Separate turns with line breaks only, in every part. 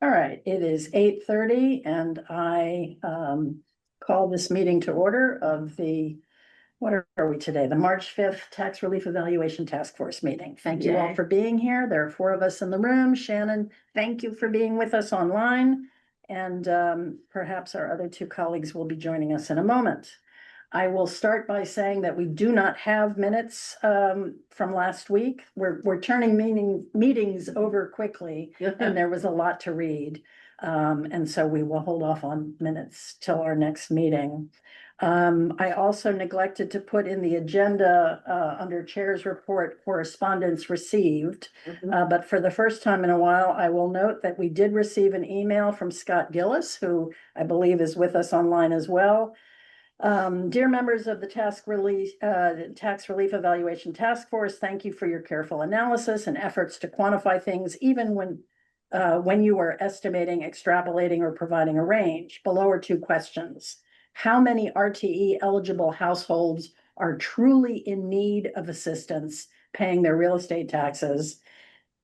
All right, it is 8:30 and I call this meeting to order of what are we today? The March 5th Tax Relief Evaluation Task Force meeting. Thank you all
Yay.
for being here. There are 4 of us in the room. Shannon, thank you for being with us online. And perhaps our other 2 colleagues will be joining us in a moment. I will start by saying that we do not have minutes from last week. We're turning meetings over quickly, and there was a lot to read. And so we will hold off on minutes till our next meeting. I also neglected to put in the agenda under Chair's report correspondence received. But for the first time in a while, I will note that we did receive an email from Scott Gillis, who I believe is with us online as well. Dear members of the Tax Relief Evaluation Task Force, thank you for your careful analysis and efforts to quantify things, even when you are estimating, extrapolating, or providing a range. Below are 2 questions. How many RTE eligible households are truly in need of assistance paying their real estate taxes?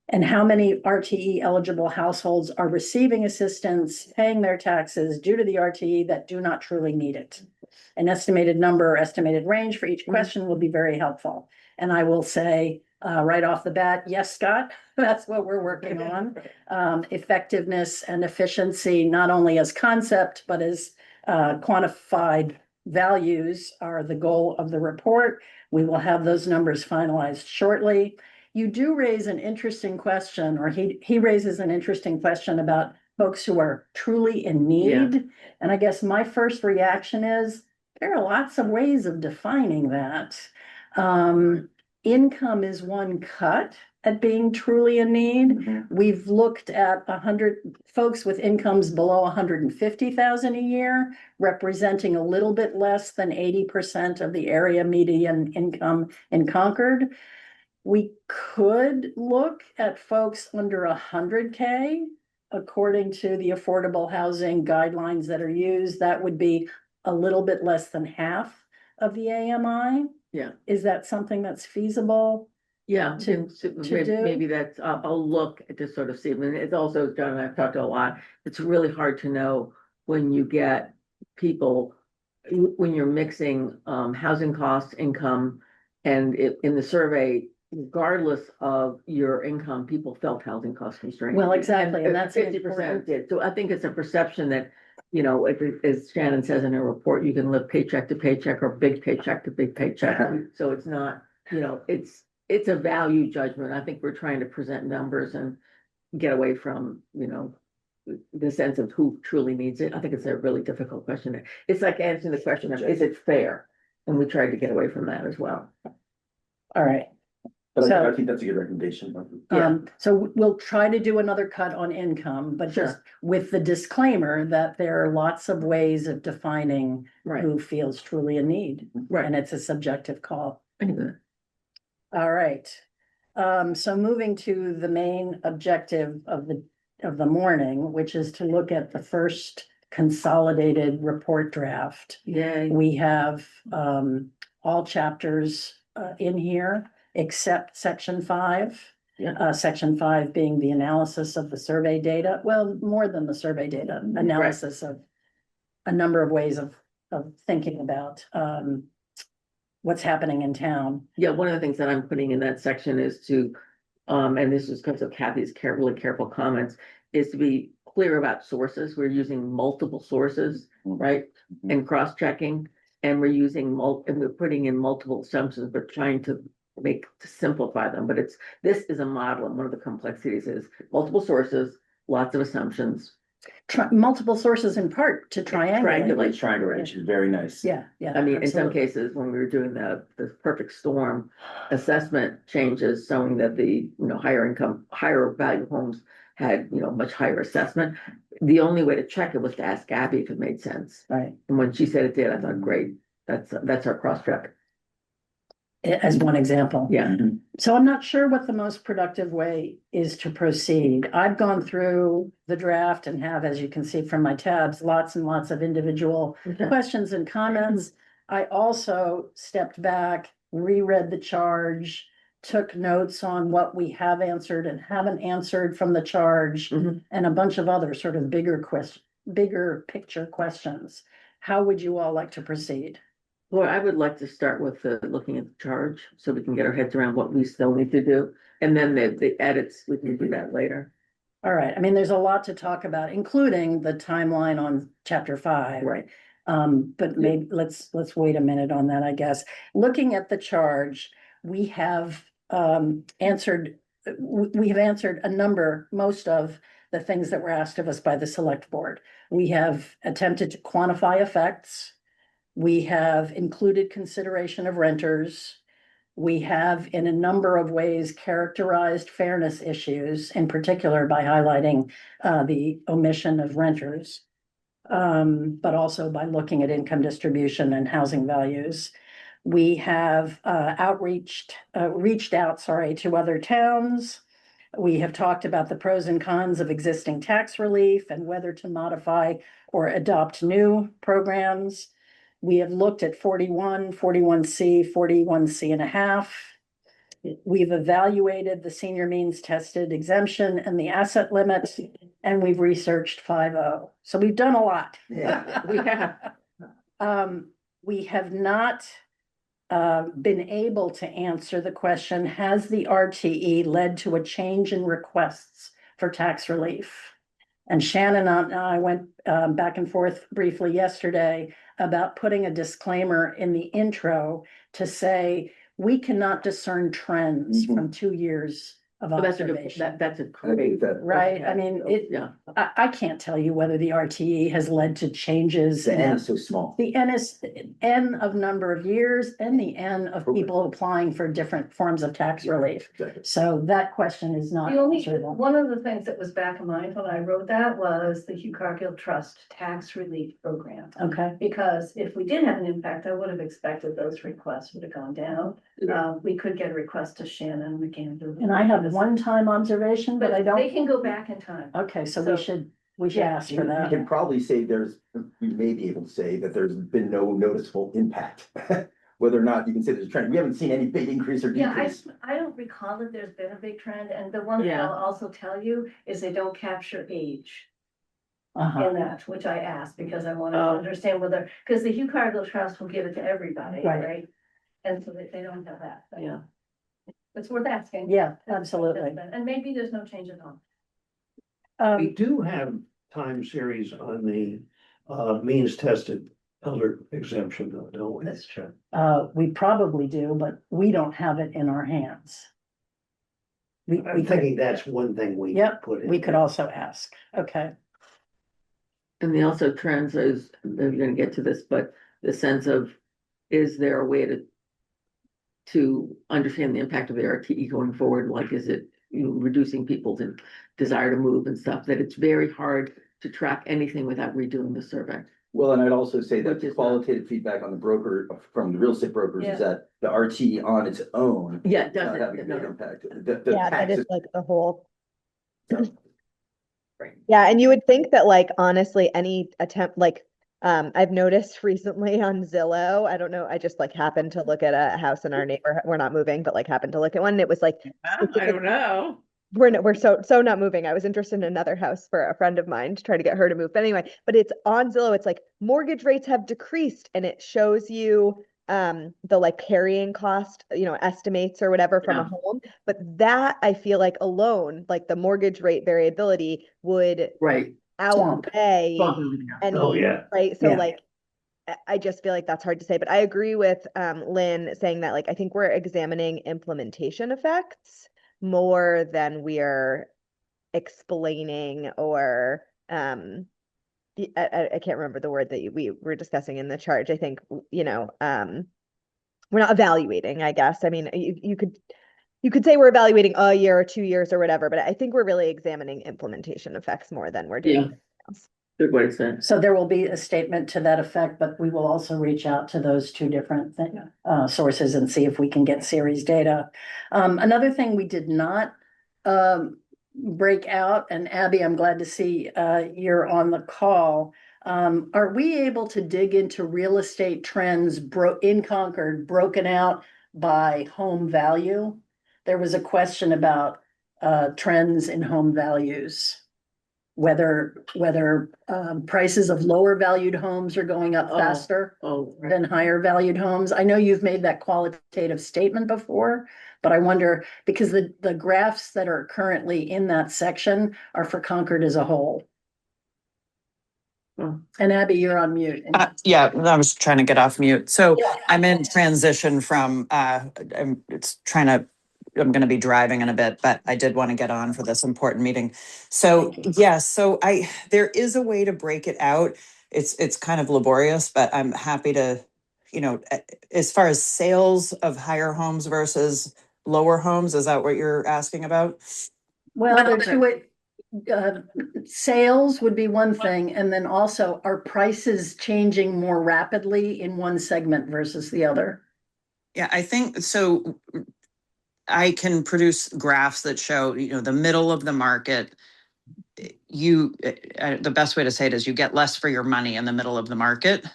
And how many RTE eligible households are receiving assistance paying their taxes due to the RTE that do not truly need it? An estimated number or estimated range for each question will be very helpful. And I will say right off the bat, yes, Scott, that's what we're working on. Effectiveness and efficiency, not only as concept, but as quantified values are the goal of the report. We will have those numbers finalized shortly. You do raise an interesting question, or he raises an interesting question about folks who are truly in need.
Yeah.
And I guess my first reaction is there are lots of ways of defining that. Income is one cut at being truly in need. We've looked at 100 folks with incomes below 150,000 a year, representing a little bit less than 80% of the area median income in Concord. We could look at folks under 100K, according to the affordable housing guidelines that are used. That would be a little bit less than half of the AMI.
Yeah.
Is that something that's feasible?
Yeah,
to do?
maybe that's, I'll look to sort of see. I mean, it's also, John and I've talked a lot. It's really hard to know when you get people, when you're mixing housing costs, income, and in the survey, regardless of your income, people felt housing cost constrained.
Well, exactly, and that's
50% did. So I think it's a perception that, you know, as Shannon says in her report, you can live paycheck to paycheck or big paycheck to big paycheck. So it's not, you know, it's a value judgment. I think we're trying to present numbers and get away from, you know, the sense of who truly needs it. I think it's a really difficult question. It's like answering the question of, is it fair? And we tried to get away from that as well.
All right.
But
So-
I think that's a good recommendation.
So we'll try to do another cut on income, but
Sure.
just with the disclaimer that there are lots of ways of defining
Right.
who feels truly in need.
Right.
And it's a subjective call.
I knew that.
All right. So moving to the main objective of the morning, which is to look at the first consolidated report draft.
Yay.
We have all chapters in here except section 5.
Yeah.
Section 5 being the analysis of the survey data. Well, more than the survey data, analysis of a number of ways of thinking about what's happening in town.
Yeah, one of the things that I'm putting in that section is to, and this is because of Kathy's really careful comments, is to be clear about sources. We're using multiple sources, right? And cross-checking, and we're using and we're putting in multiple assumptions, but trying to simplify them. But this is a model, and one of the complexities is multiple sources, lots of assumptions.
Multiple sources in part to triangulate.
Triangulation, very nice.
Yeah.
I mean, in some
absolutely.
cases, when we were doing the perfect storm assessment changes, showing that the, you know, higher income, higher value homes had, you know, much higher assessment. The only way to check it was to ask Abby if it made sense.
Right.
And when she said it did, I thought, great, that's our cross check.
As one example.
Yeah.
So I'm not sure what the most productive way is to proceed. I've gone through the draft and have, as you can see from my tabs, lots and lots of individual questions and comments. I also stepped back, reread the charge, took notes on what we have answered and haven't answered from the charge
Mhm.
and a bunch of other sort of bigger picture questions. How would you all like to proceed?
Well, I would like to start with looking at the charge, so we can get our heads around what we still need to do. And then the edits, we can do that later.
All right, I mean, there's a lot to talk about, including the timeline on chapter 5.
Right.
But maybe let's wait a minute on that, I guess. Looking at the charge, we have answered, we have answered most of the things that were asked of us by the select board. We have attempted to quantify effects. We have included consideration of renters. We have in a number of ways characterized fairness issues, in particular by highlighting the omission of renters. But also by looking at income distribution and housing values. We have reached out to other towns. We have talked about the pros and cons of existing tax relief and whether to modify or adopt new programs. We have looked at 41C, 41C and a half. We've evaluated the senior means tested exemption and the asset limits, and we've researched 5.0. So we've done a lot.
Yeah.
We have,
We have not been able to answer the question, has the RTE led to a change in requests for tax relief? And Shannon and I went back and forth briefly yesterday about putting a disclaimer in the intro to say, we cannot discern trends
Mhm.
from 2 years of
but that's a good,
observation.
that's a
I think
great.
that
Right, I mean,
Yeah,
I can't tell you whether the RTE has led to changes.
the N
in
is so small.
The N is N of number of years and the N of people applying for different forms of tax relief.
Exactly.
So that question is not
The only,
answerable.
one of the things that was back in mind when I wrote that was the Hugh Cargill Trust Tax Relief Program.
Okay,
Because if we did have an impact, I would have expected those requests would have gone down. We could get a request to Shannon McAndrew.
and I have one-time observation, but I
But they
don't,
can go back in time.
okay, so
So-
we should
Yeah.
ask for
We
that.
can probably say we may be able to say that there's been no noticeable impact. Whether or not you can say there's a trend, we haven't seen any big increase or
Yeah,
decrease.
I don't recall that there's been a big trend, and the one thing
Yeah.
I'll also tell you is they don't capture age
Uh-huh.
in that, which I asked because I wanted to
Oh.
understand whether, because the Hugh Cargill Trust will give it to everybody,
Right.
right? And so they don't have that. but
yeah.
It's worth asking.
Yeah, absolutely.
And maybe there's no change at all.
We do have time series on the means tested elder exemption, though, don't we?
That's true.
We probably do, but we don't have it in our hands. We
I'm thinking that's one thing we
Yep,
put in.
we could also ask, okay.
And the also trends is, they're gonna get to this, but the sense of, is there a way to understand the impact of the RTE going forward? Like, is it, reducing people's desire to move and stuff, that it's very hard to track anything without redoing the survey.
Well, and I'd also say that
Which
the
is
qualitative feedback on the broker, from the real estate brokers
Yeah.
is that the RT on its own.
Yeah, it
Does not
doesn't,
have a
no.
big impact. The
Yeah, that
taxes.
is like the whole,
Right.
yeah, and you would think that like honestly, any attempt, like, I've noticed recently on Zillow, I don't know, I just like happened to look at a house in our neighborhood. We're not moving, but like happened to look at one, and it was like,
I don't know.
we're so not moving. I was interested in another house for a friend of mine to try to get her to move. But anyway, but it's on Zillow, it's like mortgage rates have decreased, and it shows you the like carrying cost, estimates or whatever from a
Yeah.
home. But that I feel like alone, like the mortgage rate variability would
Right.
outweigh
Bump everything up.
any,
Oh, yeah.
right? So
Yeah.
like, I just feel like that's hard to say, but I agree with Lynn saying that like I think we're examining implementation effects more than we are explaining or I can't remember the word that we were discussing in the charge. I think we're not evaluating, I guess. I mean, you could say we're evaluating a year or 2 years or whatever, but I think we're really examining implementation effects more than we're doing
Yeah.
anything else.
Good way to say it.
So there will be a statement to that effect, but we will also reach out to those two different sources and see if we can get series data. Another thing we did not break out, and Abby, I'm glad to see you're on the call. Are we able to dig into real estate trends in Concord broken out by home value? there was a question about trends in home values. Whether prices of lower valued homes are going up
Oh.
faster
Oh, right.
than higher valued homes. I know you've made that qualitative statement before, but I wonder, because the graphs that are currently in that section are for Concord as a whole.
Oh.
And Abby, you're on mute.
Yeah, I was trying to get off mute. So
Yeah.
I'm in transition from, I'm gonna be driving in a bit, but I did want to get on for this important meeting. So, yes, so there is a way to break it out. It's kind of laborious, but I'm happy to, as far as sales of higher homes versus lower homes, is that what you're asking about?
Well, there's two way, sales would be one thing, and then also are prices changing more rapidly in one segment versus the other?
Yeah, I think so. I can produce graphs that show, the middle of the market. The best way to say it is you get less for your money in the middle of the market.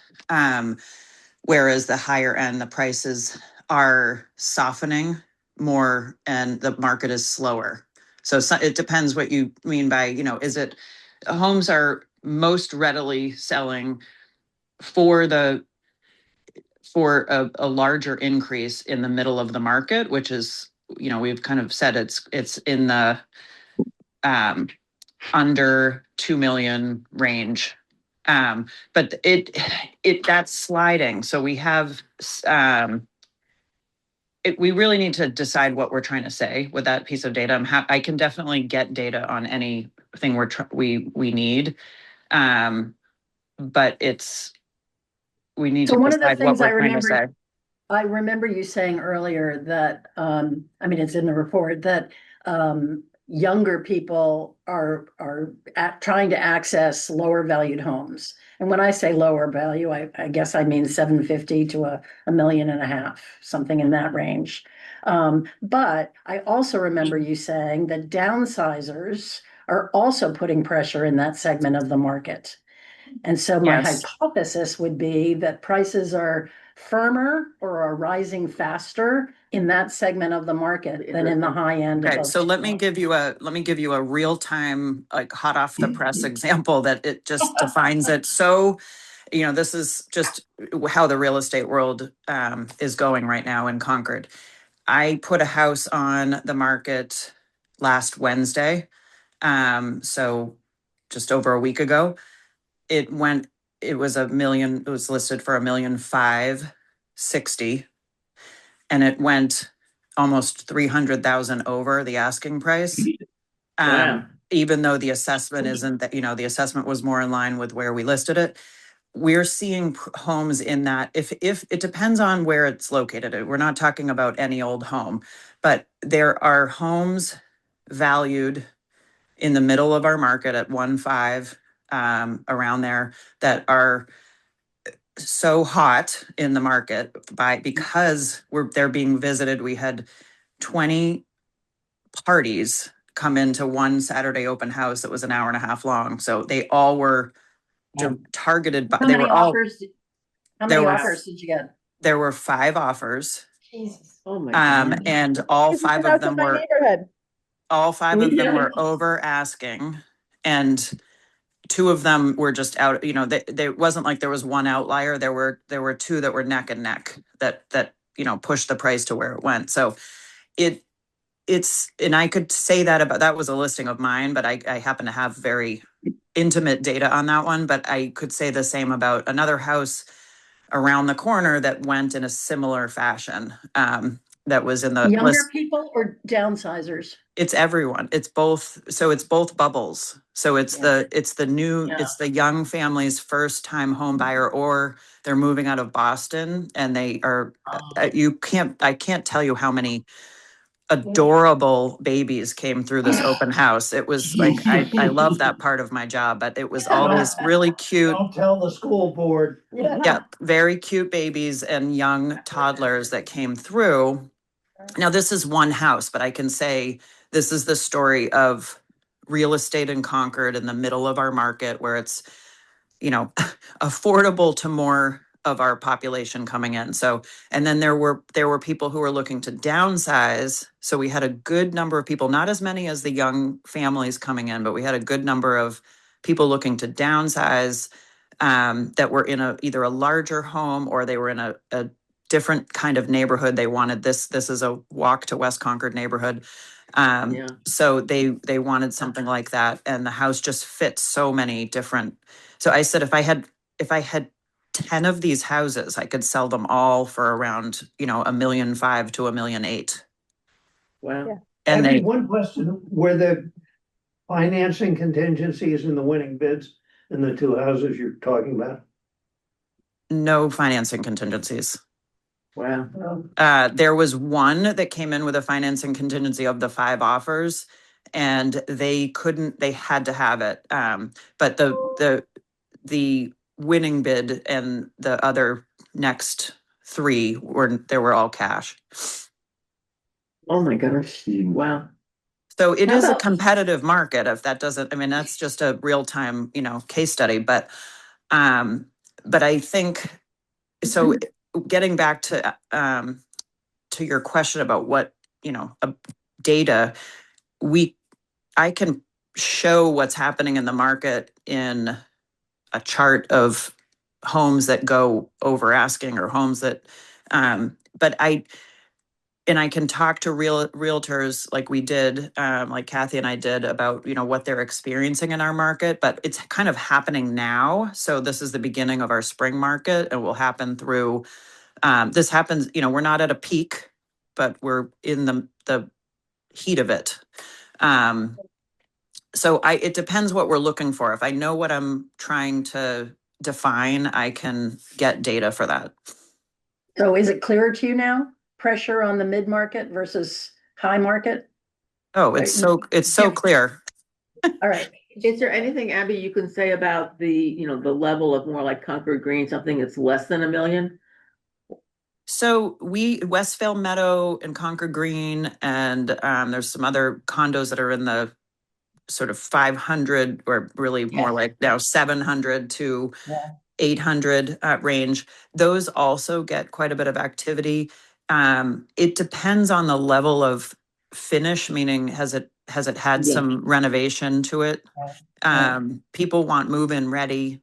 Whereas the higher end, the prices are softening more and the market is slower. So it depends what you mean by, is it homes are most readily selling for a larger increase in the middle of the market, which is, we've kind of said it's in the under 2 million range. But that's sliding. So we have we really need to decide what we're trying to say with that piece of data. I can definitely get data on anything we need. But we need
So
to
one of the
decide what
things I
we're trying to say.
remember, I remember you saying earlier that, it's in the report that, younger people are trying to access lower valued homes. And when I say lower value, I guess I mean 750 to a 1.5 million, something in that range. But I also remember you saying that downsizers are also putting pressure in that segment of the market. And so my
Yes.
hypothesis would be that prices are firmer or are rising faster in that segment of the market than in the high end.
Okay,
above
so let me
2
give you a real time, like hot off the press example that it just defines it. So, this is just how the real estate world is going right now in Concord. I put a house on the market last Wednesday, so just over a week ago. It was listed for 1,560,000, and it went almost 300,000 over the asking price.
Wow.
Even though the assessment isn't that, the assessment was more in line with where we listed it. We're seeing homes in that if it depends on where it's located. We're not talking about any old home, but there are homes valued in the middle of our market at 1.5, around there, that are so hot in the market because they're being visited. We had 20 parties come into one Saturday open house that was an hour and a half long. So they all were targeted by,
How
they
many
were all,
offers? How
there
many
were-
offers did you get?
there were 5 offers.
Jesus.
Oh my God.
And all
This is
5
the house
of them
in my
were,
neighborhood.
over asking, and 2 of them were just out, they wasn't like there was one outlier. There were 2 that were neck and neck that pushed the price to where it went. So and I could say that was a listing of mine, but I happen to have very intimate data on that one. But I could say the same about another house around the corner that went in a similar fashion. That was in the
Younger
list.
people or downsizers?
It's everyone. It's both. So it's both bubbles. So it's
Yeah.
it's the young family's first time home buyer, or they're moving out of Boston and they are, I can't tell you how many adorable babies came through this open house. It was like, I love that part of my job, but it was always really cute.
Don't tell the school board.
Yeah, very cute babies and young toddlers that came through. Now, this is one house, but I can say this is the story of real estate in Concord in the middle of our market, where it's, affordable to more of our population coming in. So, and then there were people who were looking to downsize. So we had a good number of people, not as many as the young families coming in, but we had a good number of people looking to downsize that were in either a larger home or they were in a different kind of neighborhood. They wanted this is a walk to West Concord neighborhood.
Yeah.
So they wanted something like that, and the house just fits so many different. So I said, if I had 10 of these houses, I could sell them all for around, $1.5 million to $1.8 million.
Wow.
Yeah.
And
Abby,
they,
one question, were the financing contingencies in the winning bids in the two houses you're talking about?
no financing contingencies.
Wow.
There was one that came in with a financing contingency of the 5 offers, and they had to have it. But the winning bid and the other next 3 were all cash.
Oh my gosh. Wow.
So it
How
is a
about-
competitive market. If that doesn't, I mean, that's just a real time, case study. But I think so. Getting back to your question about what data, I can show what's happening in the market in a chart of homes that go over asking or homes that, but I can talk to realtors like we did, like Kathy and I did about, what they're experiencing in our market, but it's kind of happening now. So this is the beginning of our spring market. It will happen through, this happens, we're not at a peak, but we're in the heat of it. So it depends what we're looking for. If I know what I'm trying to define, I can get data for that.
So is it clearer to you now? Pressure on the mid-market versus high market?
Oh, it's so
Yeah.
clear.
All right.
Is there anything, Abby, you can say about the level of more like Concord Green, something that's less than $1 million?
So Westvale Meadow and Concord Green, and there's some other condos that are in the sort of 500 or really more like now 700 to 800 range. Those also get quite a bit of activity. It depends on the level of finish, meaning has it had
Yeah.
some renovation to it? People want move-in ready,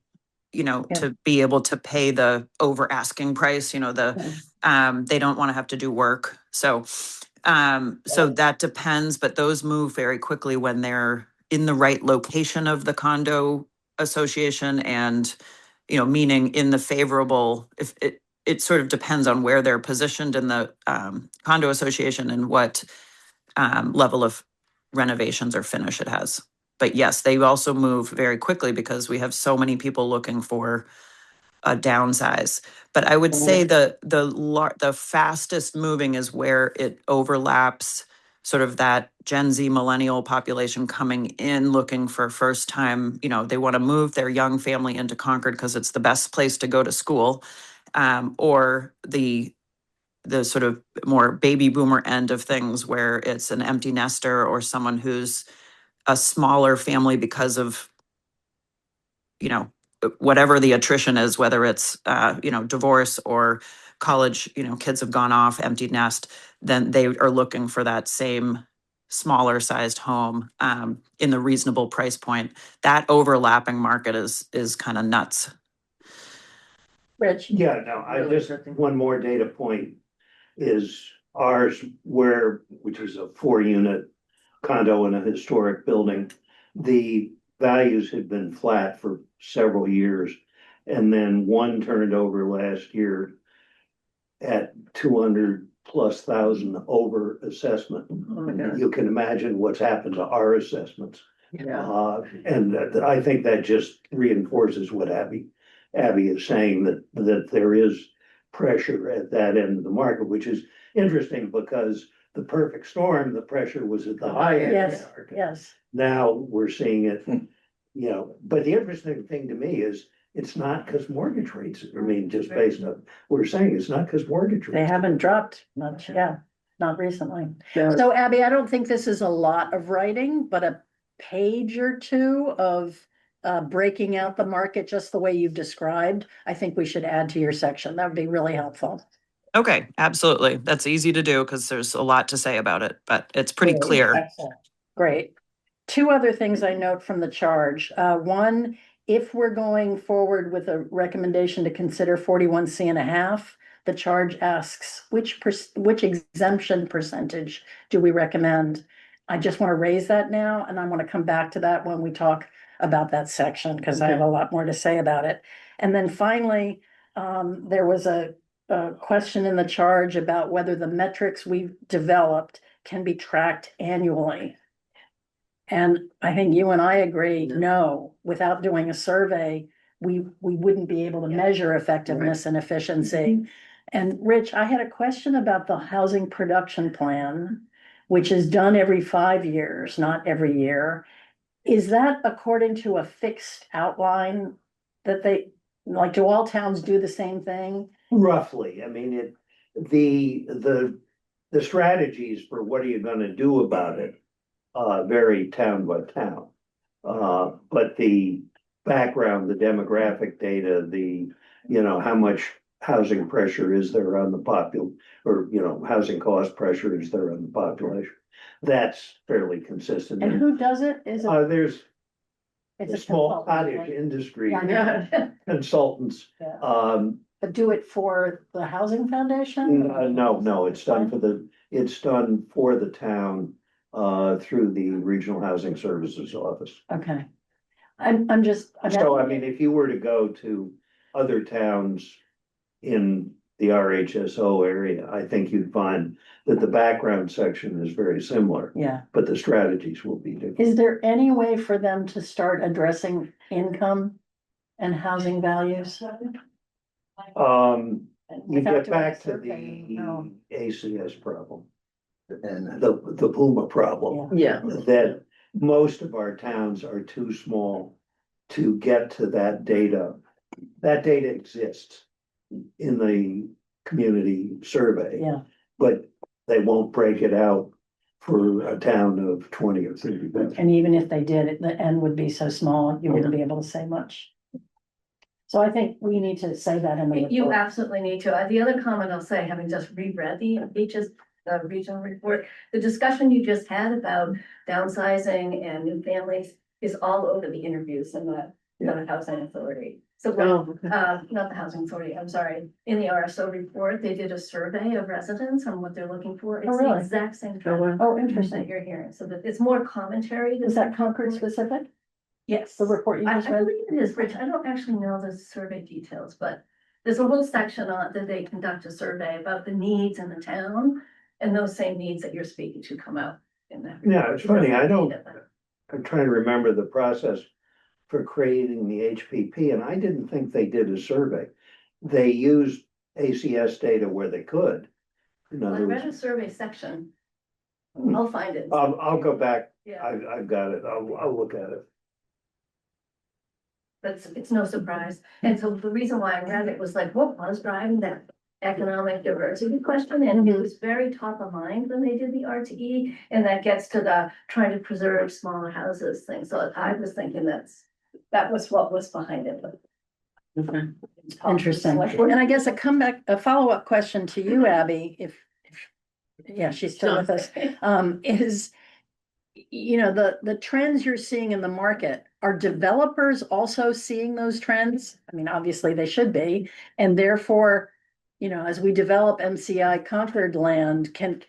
to be able to pay the over asking price, they don't want to have to do work. So that depends, but those move very quickly when they're in the right location of the condo association and, meaning in the favorable, if it sort of depends on where they're positioned in the condo association and what level of renovations or finish it has. But yes, they also move very quickly because we have so many people looking for a downsize. But I would say the fastest moving is where it overlaps sort of that Gen Z millennial population coming in looking for first time, they want to move their young family into Concord because it's the best place to go to school, or the sort of more baby boomer end of things where it's an empty nester or someone who's a smaller family because of, whatever the attrition is, whether it's, divorce or college, kids have gone off, empty nest, then they are looking for that same smaller sized home in the reasonable price point. That overlapping market is kind of nuts.
Rich?
Yeah, no,
Really interesting.
one more data point is ours which is a 4-unit condo in a historic building. The values had been flat for several years. And then one turned over last year at 200,000+ over assessment.
Oh my God.
You can imagine what's happened to our assessments.
Yeah.
And I think that just reinforces what Abby is saying, that there is pressure at that end of the market, which is interesting because the perfect storm, the pressure was at the high end. of the
Yes,
market.
yes.
Now we're seeing it, but the interesting thing to me is it's not because mortgage rates, just based on, we're saying it's not because mortgage
They
rates.
haven't dropped much, not recently.
Yeah.
So Abby, I don't think this is a lot of writing, but a page or two of breaking out the market just the way you've described, I think we should add to your section. That would be really helpful.
Okay, absolutely. That's easy to do because there's a lot to say about it, but it's pretty
Great,
clear.
excellent. Great. Two other things I note from the charge. One, if we're going forward with a recommendation to consider 41.5 C, the charge asks which exemption percentage do we recommend? I just want to raise that now, and I want to come back to that when we talk about that section, because I have a lot more to say about it. And then finally, there was a question in the charge about whether the metrics we've developed can be tracked annually. And I think you and I agree, no, without doing a survey, we wouldn't be able to measure effectiveness and efficiency. And Rich, I had a question about the housing production plan, which is done every 5 years, not every year. Is that according to a fixed outline that do all towns do the same thing?
Roughly, I mean, the strategies for what are you gonna do about it vary town by town. But the background, the demographic data, how much housing pressure is there on the housing cost pressure is there on the population? That's fairly consistent.
And who does it? Is it?
There's
It's
a
a
small
consultant,
cottage
right?
industry
Yeah.
consultants.
Yeah. But do it for the housing foundation?
No, it's done for the town through the Regional Housing Services Office.
Okay. I'm just.
So I mean, if you were to go to other towns in the RHSO area, I think you'd find that the background section is very similar,
Yeah.
but the strategies will be different.
Is there any way for them to start addressing income and housing values?
You
Without
get
doing a
back to
survey, no.
the ACS problem,
And
the Puma problem.
Yeah,
That most of our towns are too small to get to that data. That data exists in the community survey.
Yeah.
But they won't break it out for a town of 20 or 30 thousand.
And even if they did, the end would be so small, you wouldn't be able to say much. So I think we need to say that in the
You
report.
absolutely need to. The other comment I'll say, having just reread the regional report, the discussion you just had about downsizing and new families is all over the interviews in the housing authority. So,
okay.
not the housing authority, I'm sorry, in the RSO report, they did a survey of residents on what they're looking for. It's the
really?
exact same
Oh, wow.
trend
Oh,
that
interesting.
you're hearing, so that it's more commentary.
Is that Concord specific?
Yes.
The report you
I
just read?
believe it is, Rich. I don't actually know the survey details, but there's a whole section on that they conduct a survey about the needs in the town. And those same needs that you're speaking to come out in that.
Yeah, it's funny, I'm trying to remember the process for creating the HPP, and I didn't think they did a survey. They used ACS data where they could. In
I
other
read a
words,
survey section. I'll find it.
I'll go back,
Yeah,
I've got it, I'll look at it.
but it's no surprise. And so the reason why I read it was like, what was driving that economic diversity question? And it was very top of mind when they did the RTE. And that gets to the trying to preserve smaller houses thing. So I was thinking that was what was behind it. But
Okay.
Interesting. And I guess a follow-up question to you, Abby, if yeah, she's still with us, is, the trends you're seeing in the market, are developers also seeing those trends? I mean, obviously they should be, and therefore, as we develop MCI Concord land, can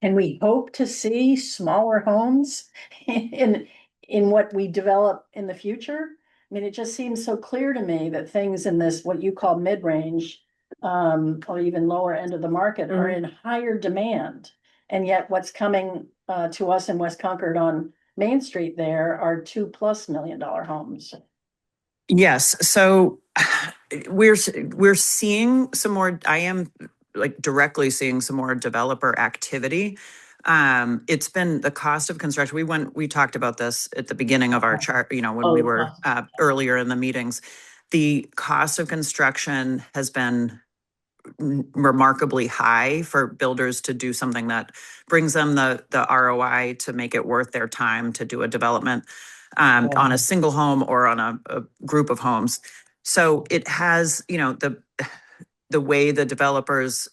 we hope to see smaller homes in what we develop in the future? I mean, it just seems so clear to me that things in this, what you call mid-range, or even lower end of the market are in higher demand. And yet what's coming, to us in West Concord on Main Street there are $2+ million homes.
Yes, so we're seeing some more, I am like directly seeing some more developer activity. It's been the cost of construction. We talked about this at the beginning of our chart, when we were earlier in the meetings. The cost of construction has been remarkably high for builders to do something that brings them the ROI to make it worth their time to do a development. on a single home or on a group of homes. So it has, you know, the way the developers,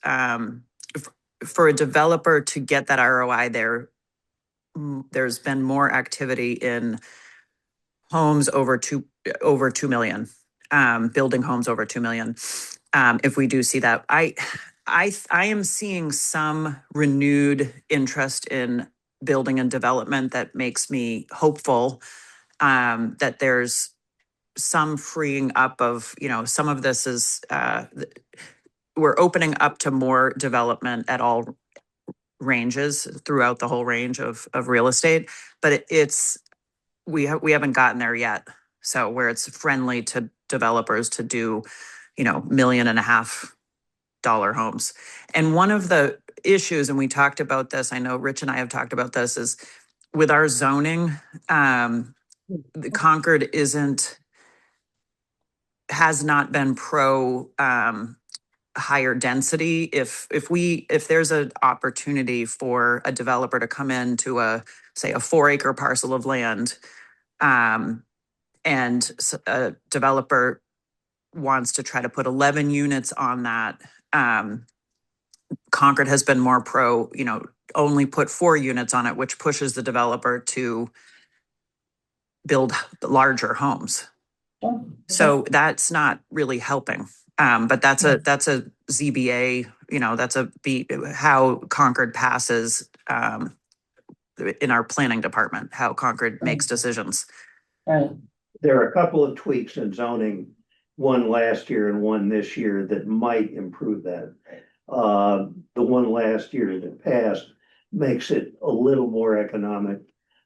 for a developer to get that ROI there, there's been more activity in homes over 2 million, building homes over 2 million. If we do see that, I am seeing some renewed interest in building and development that makes me hopeful, that there's some freeing up of, you know, some of this is, we're opening up to more development at all ranges throughout the whole range of real estate, but we haven't gotten there yet. So where it's friendly to developers to do, you know, $1.5 million homes. And one of the issues, and we talked about this, I know Rich and I have talked about this, is with our zoning, the Concord has not been pro higher density. If there's an opportunity for a developer to come into say a 4-acre parcel of land, and a developer wants to try to put 11 units on that, Concord has been more pro, you know, only put 4 units on it, which pushes the developer to build larger homes. So that's not really helping. But that's a ZBA, you know, that's how Concord passes, in our planning department, how Concord makes decisions.
Right.
There are a couple of tweaks in zoning, one last year and one this year, that might improve that. The one last year that passed makes it a little more economic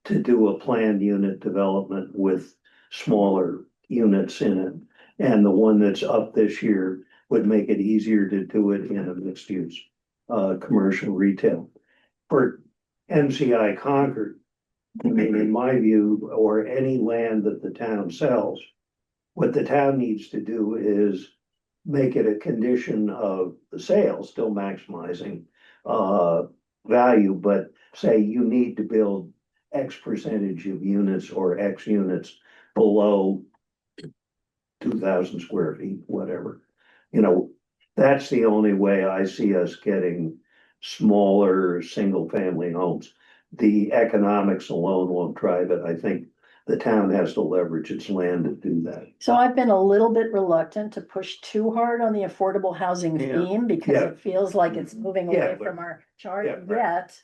to do a planned unit development with smaller units in it. And the one that's up this year would make it easier to do it in a mixed use, commercial retail. For MCI Concord, I mean, in my view, or any land that the town sells, what the town needs to do is make it a condition of the sale, still maximizing value, but say you need to build X percentage of units or X units below 2,000 square feet, whatever. You know, that's the only way I see us getting smaller single family homes. The economics alone won't drive it. I think the town has to leverage its land to do that.
So I've been a little bit reluctant to push too hard on the affordable housing
Yeah.
theme because
Yeah.
it feels like it's moving
Yeah,
away
but-
from our chart.
Yeah, right.
Yet,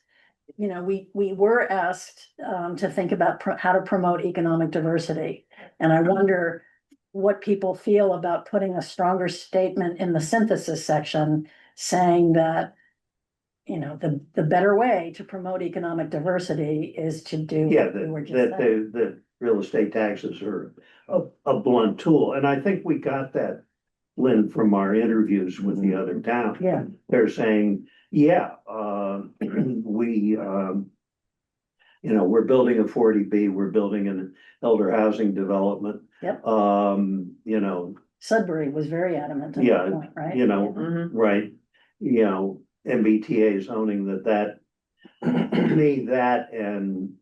you know, we were asked to think about how to promote economic diversity. And I wonder what people feel about putting a stronger statement in the synthesis section saying that, you know, the better way to promote economic diversity is to do.
Yeah,
what we were just
that
saying.
the real estate taxes are a blunt tool, and I think we got that, Lynn, from our interviews with the other town.
Yeah.
They're saying, yeah, we, you know, we're building a 40B, we're building an elder housing development.
Yep.
You know,
Sudbury was very adamant on
Yeah,
that point, right?
you know,
Mhm.
right, you know, MBTA zoning that to me, that and,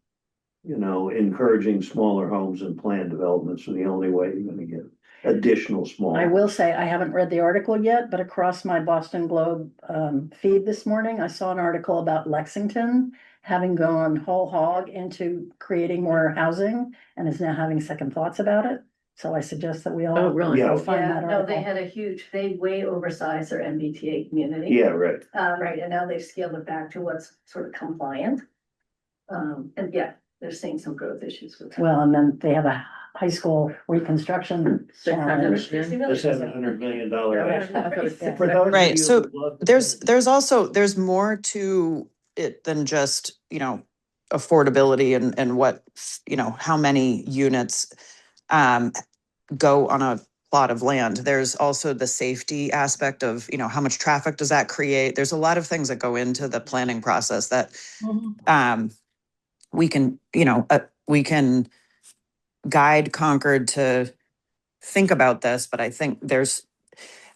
you know, encouraging smaller homes and planned developments are the only way you're gonna get additional small.
I will say, I haven't read the article yet, but across my Boston Globe feed this morning, I saw an article about Lexington having gone whole hog into creating more housing and is now having second thoughts about it. So I suggest that we all.
Oh, really?
Yeah.
go find
Yeah,
that
no, they
article.
had a huge, they way oversized their MBTA community.
Yeah, right.
Right, and now they've scaled it back to what's sort of compliant. And yeah, they're seeing some growth issues with.
Well, and then they have a high school reconstruction
600,
challenge.
yeah.
The $700 million.
Yeah.
For those of
Right,
you
so
who love to-
there's more to it than just, you know, affordability and what, you know, how many units go on a plot of land. There's also the safety aspect of, you know, how much traffic does that create? There's a lot of things that go into the planning process that we can, you know, we can guide Concord to think about this, but I think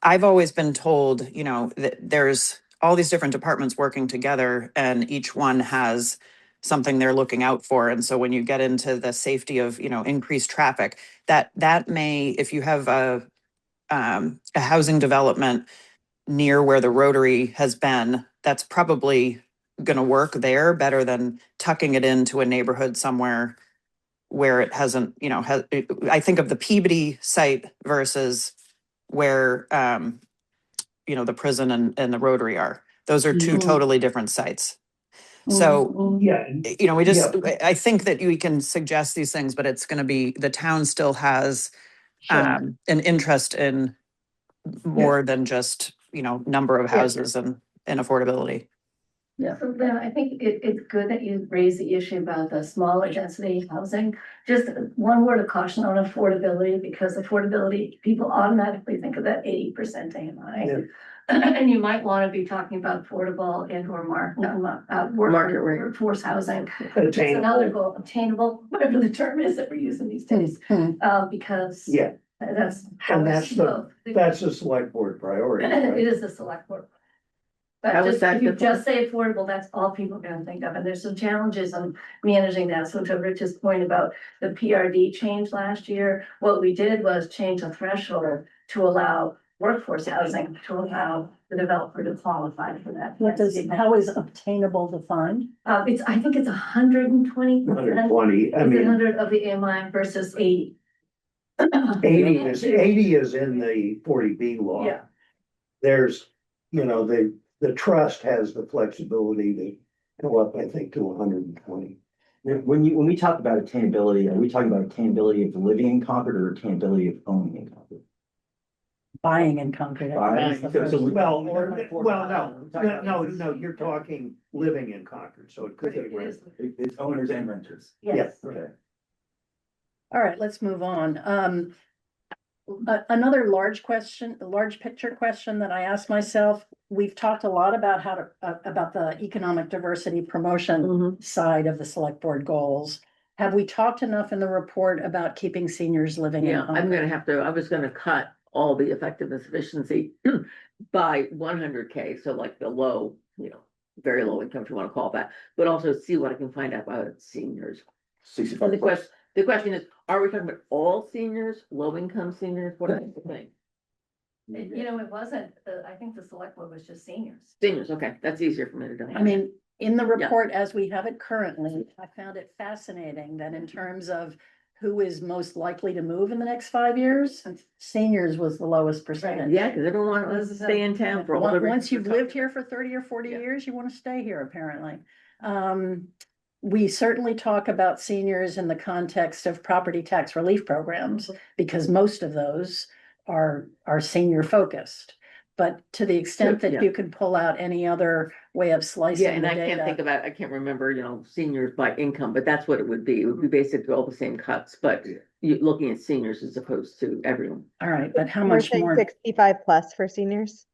I've always been told, you know, that there's all these different departments working together and each one has something they're looking out for. And so when you get into the safety of, increased traffic, that may, if you have a housing development near where the Rotary has been, that's probably going to work there better than tucking it into a neighborhood somewhere where it hasn't, I think of the Peabody site versus where, the prison and the Rotary are. Those are two
Mhm.
totally different sites. So,
Mhm.
Yeah,
we just,
Yeah.
I think that we can suggest these things, but it's going to be, the town still has
Sure.
an interest in more than just, number of
Yeah.
houses and affordability.
So then I think it's good that you raise the issue about the smaller density housing. Just one word of caution on affordability, because affordability, people automatically think of that 80% AMI. And you might want to be talking about affordable and or
Market rate.
workforce housing. It's another goal, obtainable, whatever the term is that we're using these days, because
yeah,
that's.
and that's the select board priority,
It
right?
is the select board. But
How was
just,
that
if you
different?
just say affordable, that's all people are gonna think of, and there's some challenges on managing that. So to Rich's point about the PRD change last year, what we did was change the threshold to allow workforce housing, to allow the developer to qualify for that.
How is obtainable defined?
I think it's 120.
120, I
Is it
mean,
100 of the AMI versus 80?
80 is in the 40B law.
Yeah.
There's, the trust has the flexibility to go up, I think, to 120.
When we talk about attainability, are we talking about attainability of living in Concord or attainability of owning in Concord?
Buying in Concord.
Buying.
No, you're talking living in Concord, so it could be rent.
It's owners and renters.
Yes.
Okay.
All right, let's move on. Another large picture question that I asked myself, we've talked a lot about about the economic diversity promotion
Mhm.
side of the select board goals. Have we talked enough in the report about keeping seniors living in
Yeah, I'm
Concord?
gonna have to, I was gonna cut all the effectiveness efficiency by 100K, so like the low, very low income, if you wanna call it that, but also see what I can find out about seniors. So
65.
the question is, are we talking about all seniors, low income seniors, what do you think?
It wasn't, I think the select board was just seniors.
Seniors, okay, that's easier for me to do.
I mean, in the report as we have it currently, I found it fascinating that in terms of who is most likely to move in the next 5 years, seniors was the lowest percentage.
Yeah, because everyone wants to stay in town for all the.
Once you've lived here for 30 or 40
Yeah.
years, you want to stay here, apparently. We certainly talk about seniors in the context of property tax relief programs, because most of those are senior focused. But to the extent
Yeah.
that you could pull out any other way of
Yeah,
slicing
and
the
I can't think
data.
about, I can't remember, seniors by income, but that's what it would be. It would be basically all the same cuts, but you looking at seniors as opposed to everyone.
All right, but how
We're
much
saying
more?
65 plus for seniors.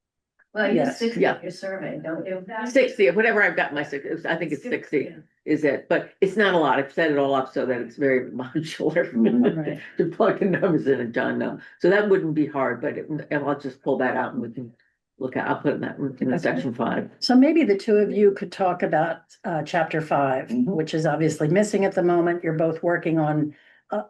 Well, you
Yes.
60
Yeah.
your survey, don't you?
60, whatever I've got my 60, I think it's 60 is it, but it's not a lot. I've set it all up so that it's very modular.
Right.
To plug the numbers in and John know. So that wouldn't be hard, but and I'll just pull that out and we can look at, I'll put in that in
Okay.
section 5.
So maybe the two of you could talk about chapter 5, which is obviously missing at the moment. You're both working on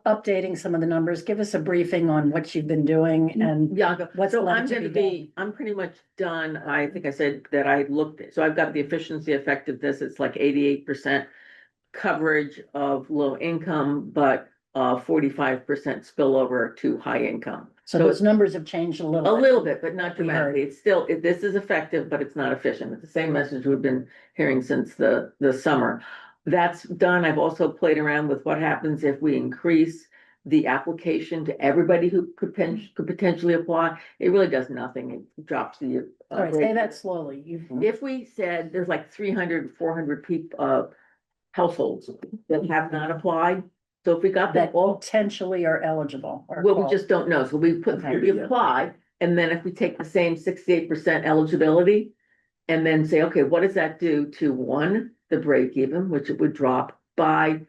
updating some of the numbers. Give us a briefing on what you've been doing and
Yeah, I'll go.
what's
So
left
I'm
to
gonna
be
be, I'm pretty much done. I think I said that I looked, so I've got the efficiency effectiveness, it's like 88% coverage of low income, but 45% spillover to high income.
So those numbers have changed a little.
A little bit, but not
We heard.
dramatically. It's still, this is effective, but it's not efficient. It's the same message we've been hearing since the summer. That's done. I've also played around with what happens if we increase the application to everybody who could potentially apply. It really does nothing. It drops the.
All right, say that slowly.
If we said there's like 300, 400 people, households that have not applied. So if we got them
That
all,
potentially are eligible. or
well, we
qualified.
just don't know. So we
Okay.
we apply, and then if we take the same 68% eligibility. And then say, okay, what does that do to one, the break even, which it would drop by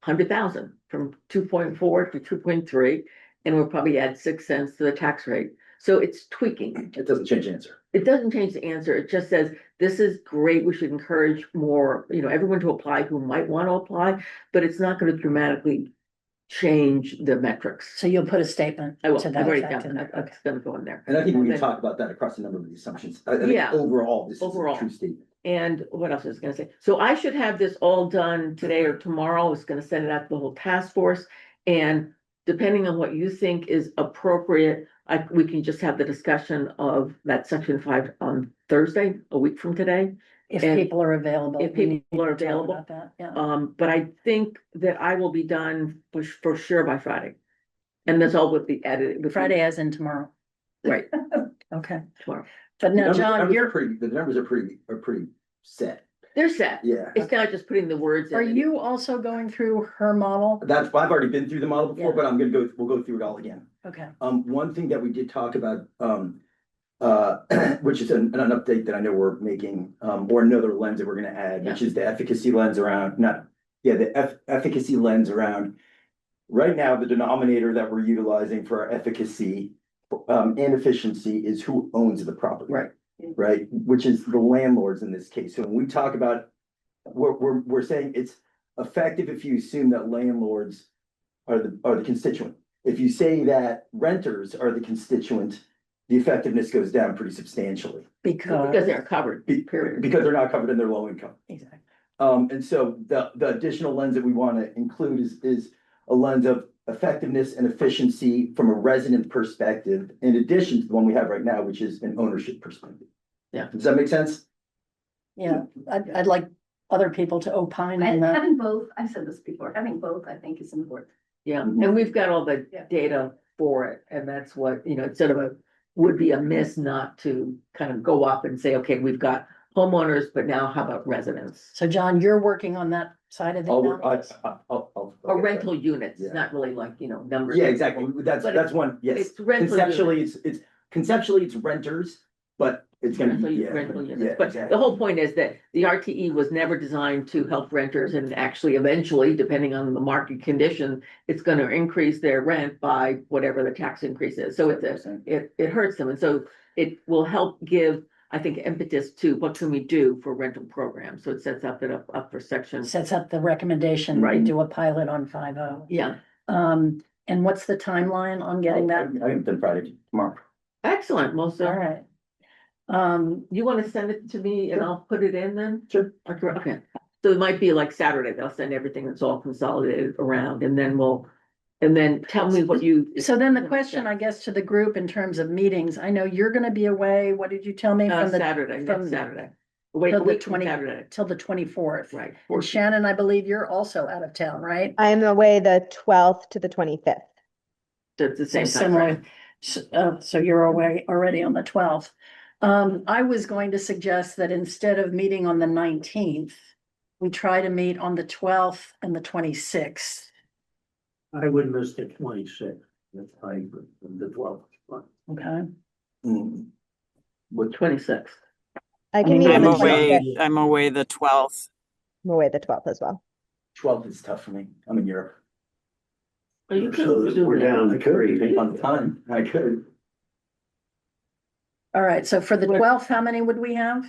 100,000 from 2.4 to 2.3, and we'll probably add 6 cents to the tax rate. So it's tweaking.
It doesn't change the answer.
It doesn't change the answer. It just says, this is great. We should encourage more, everyone to apply who might want to apply, but it's not going to dramatically change the metrics.
So you'll put a statement
I will,
to
I've
that
already
effect
done
in
that.
there. Okay.
It's gonna go in there.
And I think we can
Okay.
talk about that across a number of the assumptions. I think
Yeah.
overall, this is a
Overall.
true statement.
And what else was I gonna say? So I should have this all done today or tomorrow. I was gonna send it out to the whole task force. And depending on what you think is appropriate, we can just have the discussion of that section 5 on Thursday, a week from today.
If
And
people are available.
if
we need
people are
to talk
available,
about that, Yeah.
But I think that I will be done for sure by Friday. And that's all with the edit. with
Friday as in tomorrow.
Right,
Okay.
tomorrow.
But now, John,
The
you're,
numbers are pretty set.
They're set.
Yeah.
It's not just putting the words in.
are you also going through her model?
I've already been through the model before,
Yeah.
but we'll go through it all again.
Okay.
One thing that we did talk about, which is an update that I know we're making, or another lens that we're gonna add, which is the efficacy lens around, efficacy lens around. Right now, the denominator that we're utilizing for our efficacy, and efficiency is who owns the property.
Right.
Right, which is the landlords in this case. So when we talk about, we're saying it's effective if you assume that landlords are the constituent. If you say that renters are the constituent, the effectiveness goes down pretty substantially.
Because they're covered, period.
Because they're not covered in their low income.
Exactly.
And so the additional lens that we want to include is a lens of effectiveness and efficiency from a resident perspective, in addition to the one we have right now, which is an ownership perspective.
Yeah.
Does that make sense?
Yeah, I'd like other people to opine on that.
Having both, I've said this before, having both, I think is important.
Yeah, and we've got all the
Yeah.
data for it, and that's what, instead of would be a miss not to kind of go up and say, okay, we've got homeowners, but now how about residents?
So John, you're working on that side of the analysis?
Or rental units,
Yeah.
not really like, numbers.
Yeah, exactly. That's
But
one, yes.
It's rental
Conceptually,
units.
it's conceptually it's renters, but it's gonna
Rental,
be, yeah.
rental
Yeah,
units, but
exactly.
the whole point is that the RTE was never designed to help renters, and actually eventually, depending on the market condition, it's gonna increase their rent by whatever the tax increase is, so it hurts them, and so it will help give, I think, impetus to what can we do for rental programs, so it sets up for section.
Sets up the recommendation, we
Right.
do a pilot on 5.0.
Yeah,
And what's the timeline on getting that?
I can Friday, tomorrow.
excellent, well,
All
so,
right.
you wanna send it to me and I'll put it in then?
Sure.
Okay, so it might be like Saturday, they'll send everything that's all consolidated around, and then tell me what you.
So then the question, I guess, to the group in terms of meetings, I know you're gonna be away, what did you tell me? From the
Saturday,
from-
next Saturday. Wait,
till
a
the
week from
20
Saturday,
till the 24th.
right.
And Shannon, I believe you're also out of town, right?
I'm away the 12th to the 25th.
So it's the
So
same time
similar,
frame.
so you're away already on the 12th. I was going to suggest that instead of meeting on the 19th, we try to meet on the 12th and the 26th.
I would miss the 26th. That's the 12th.
Okay,
What,
26th.
I can
mean,
meet on
I'm
the
away,
25th.
I'm away the 12th.
I'm away the 12th as well.
12th is tough for me. I'm in Europe.
Oh, you
So
could do
we're
that.
down
I
to
could,
3.
depending on the time. I could.
all right, so for the
What-
12th, how many would we have?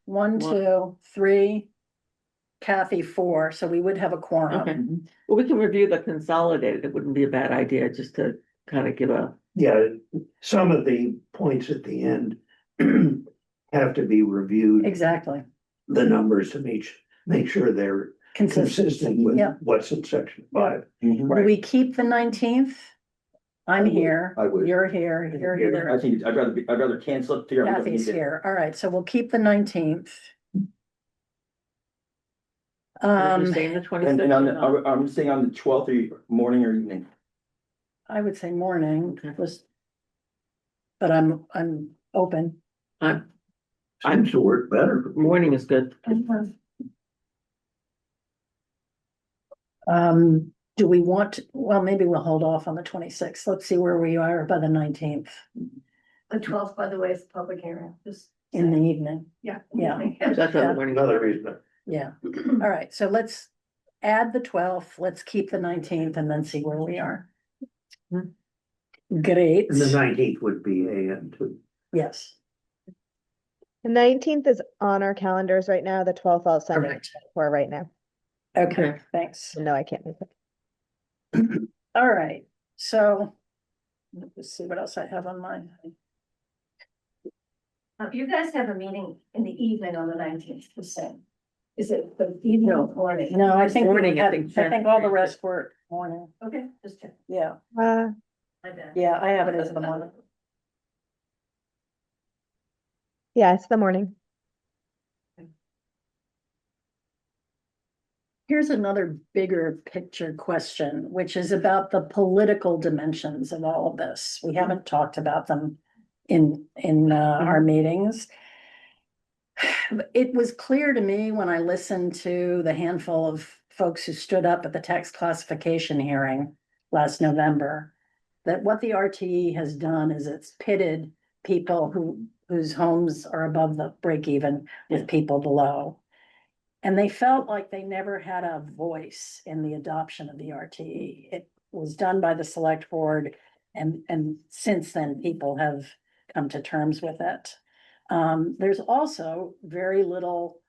One,
One.
2, 3. Kathy, 4, so we would have a quorum.
Okay, well, we can review the consolidated, it wouldn't be a bad idea, just to kind of give a,
Yeah, some of the points at the end have to be reviewed,
Exactly,
the numbers to make sure they're
consistent.
consistent with
Yeah.
what's in section 5.
Mhm.
Do we keep the 19th? I'm here.
I would.
You're here, you're here.
I think I'd rather cancel it, figure out. what we
Kathy's
need to-
here. All right, so we'll keep the 19th.
you're saying the
And
26th.
on I'm saying on the 12th or morning or evening.
I would say morning,
Okay.
was. But I'm open.
Seems to work better.
Morning is good.
Do we want, well, maybe we'll hold off on the 26th. Let's see where we are by the 19th
The 12th, by the way, is the public hearing, just.
in the evening.
Yeah.
Yeah.
That's
Yeah.
the morning.
Another reason.
Yeah, all right, so let's add the 12th, let's keep the 19th and then see where we are. Great,
And the 19th would be AM too.
yes,
The 19th is on our calendars right now, the 12th I'll send it
correct.
for right now.
Okay,
Okay.
thanks.
No, I can't make it.
All right, so let's see what else I have on mine.
You guys have a meeting in the evening on the 19th, the same. Is it the evening or morning?
No, I think,
Morning, I
I
think
think all the rest were morning,
Okay, just check.
yeah,
Uh,
My bad.
yeah, I have it as the morning.
yeah, it's the morning.
Here's another bigger picture question, which is about the political dimensions of all of this. We haven't talked about them in our meetings. It was clear to me when I listened to the handful of folks who stood up at the tax classification hearing last November, that what the RTE has done is it's pitted people whose homes are above the break even with people below. And they felt like they never had a voice in the adoption of the RTE. It was done by the select board, and since then, people have come to terms with it. There's also very little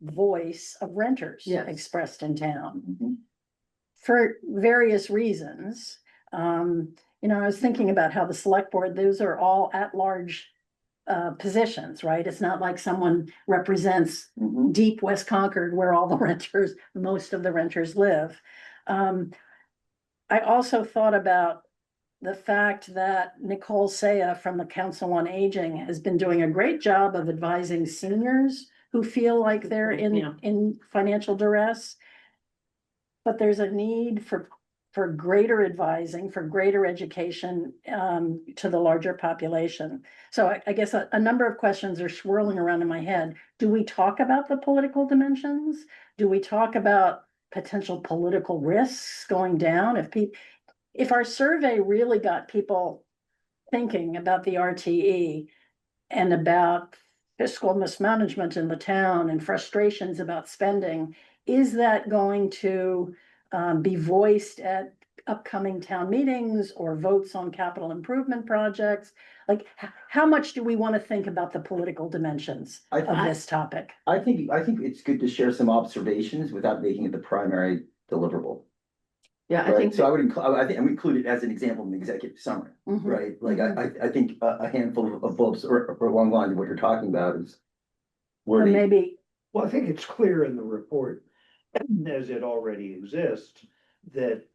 voice of renters
Yes.
expressed in town for various reasons. I was thinking about how the select board, those are all at-large positions, right? It's not like someone represents deep West Concord where all the renters, most of the renters live. I also thought about the fact that Nicole Saya from the Council on Aging has been doing a great job of advising seniors who feel like they're
Yeah.
in financial duress. But there's a need for greater advising, for greater education to the larger population. So I guess a number of questions are swirling around in my head. Do we talk about the political dimensions? Do we talk about potential political risks going down? If our survey really got people thinking about the RTE and about fiscal mismanagement in the town and frustrations about spending, is that going to be voiced at upcoming town meetings or votes on capital improvement projects? Like, how much do we want to think about the political dimensions of this topic?
I think it's good to share some observations without making it the primary deliverable.
Yeah, I
Right,
think,
so I would include it as an example in the executive summary,
Mhm.
right? Like, I think a handful of bullets or along the lines of what you're talking about is.
Or
worthy.
maybe,
Well, I think it's clear in the report, as it already exists, that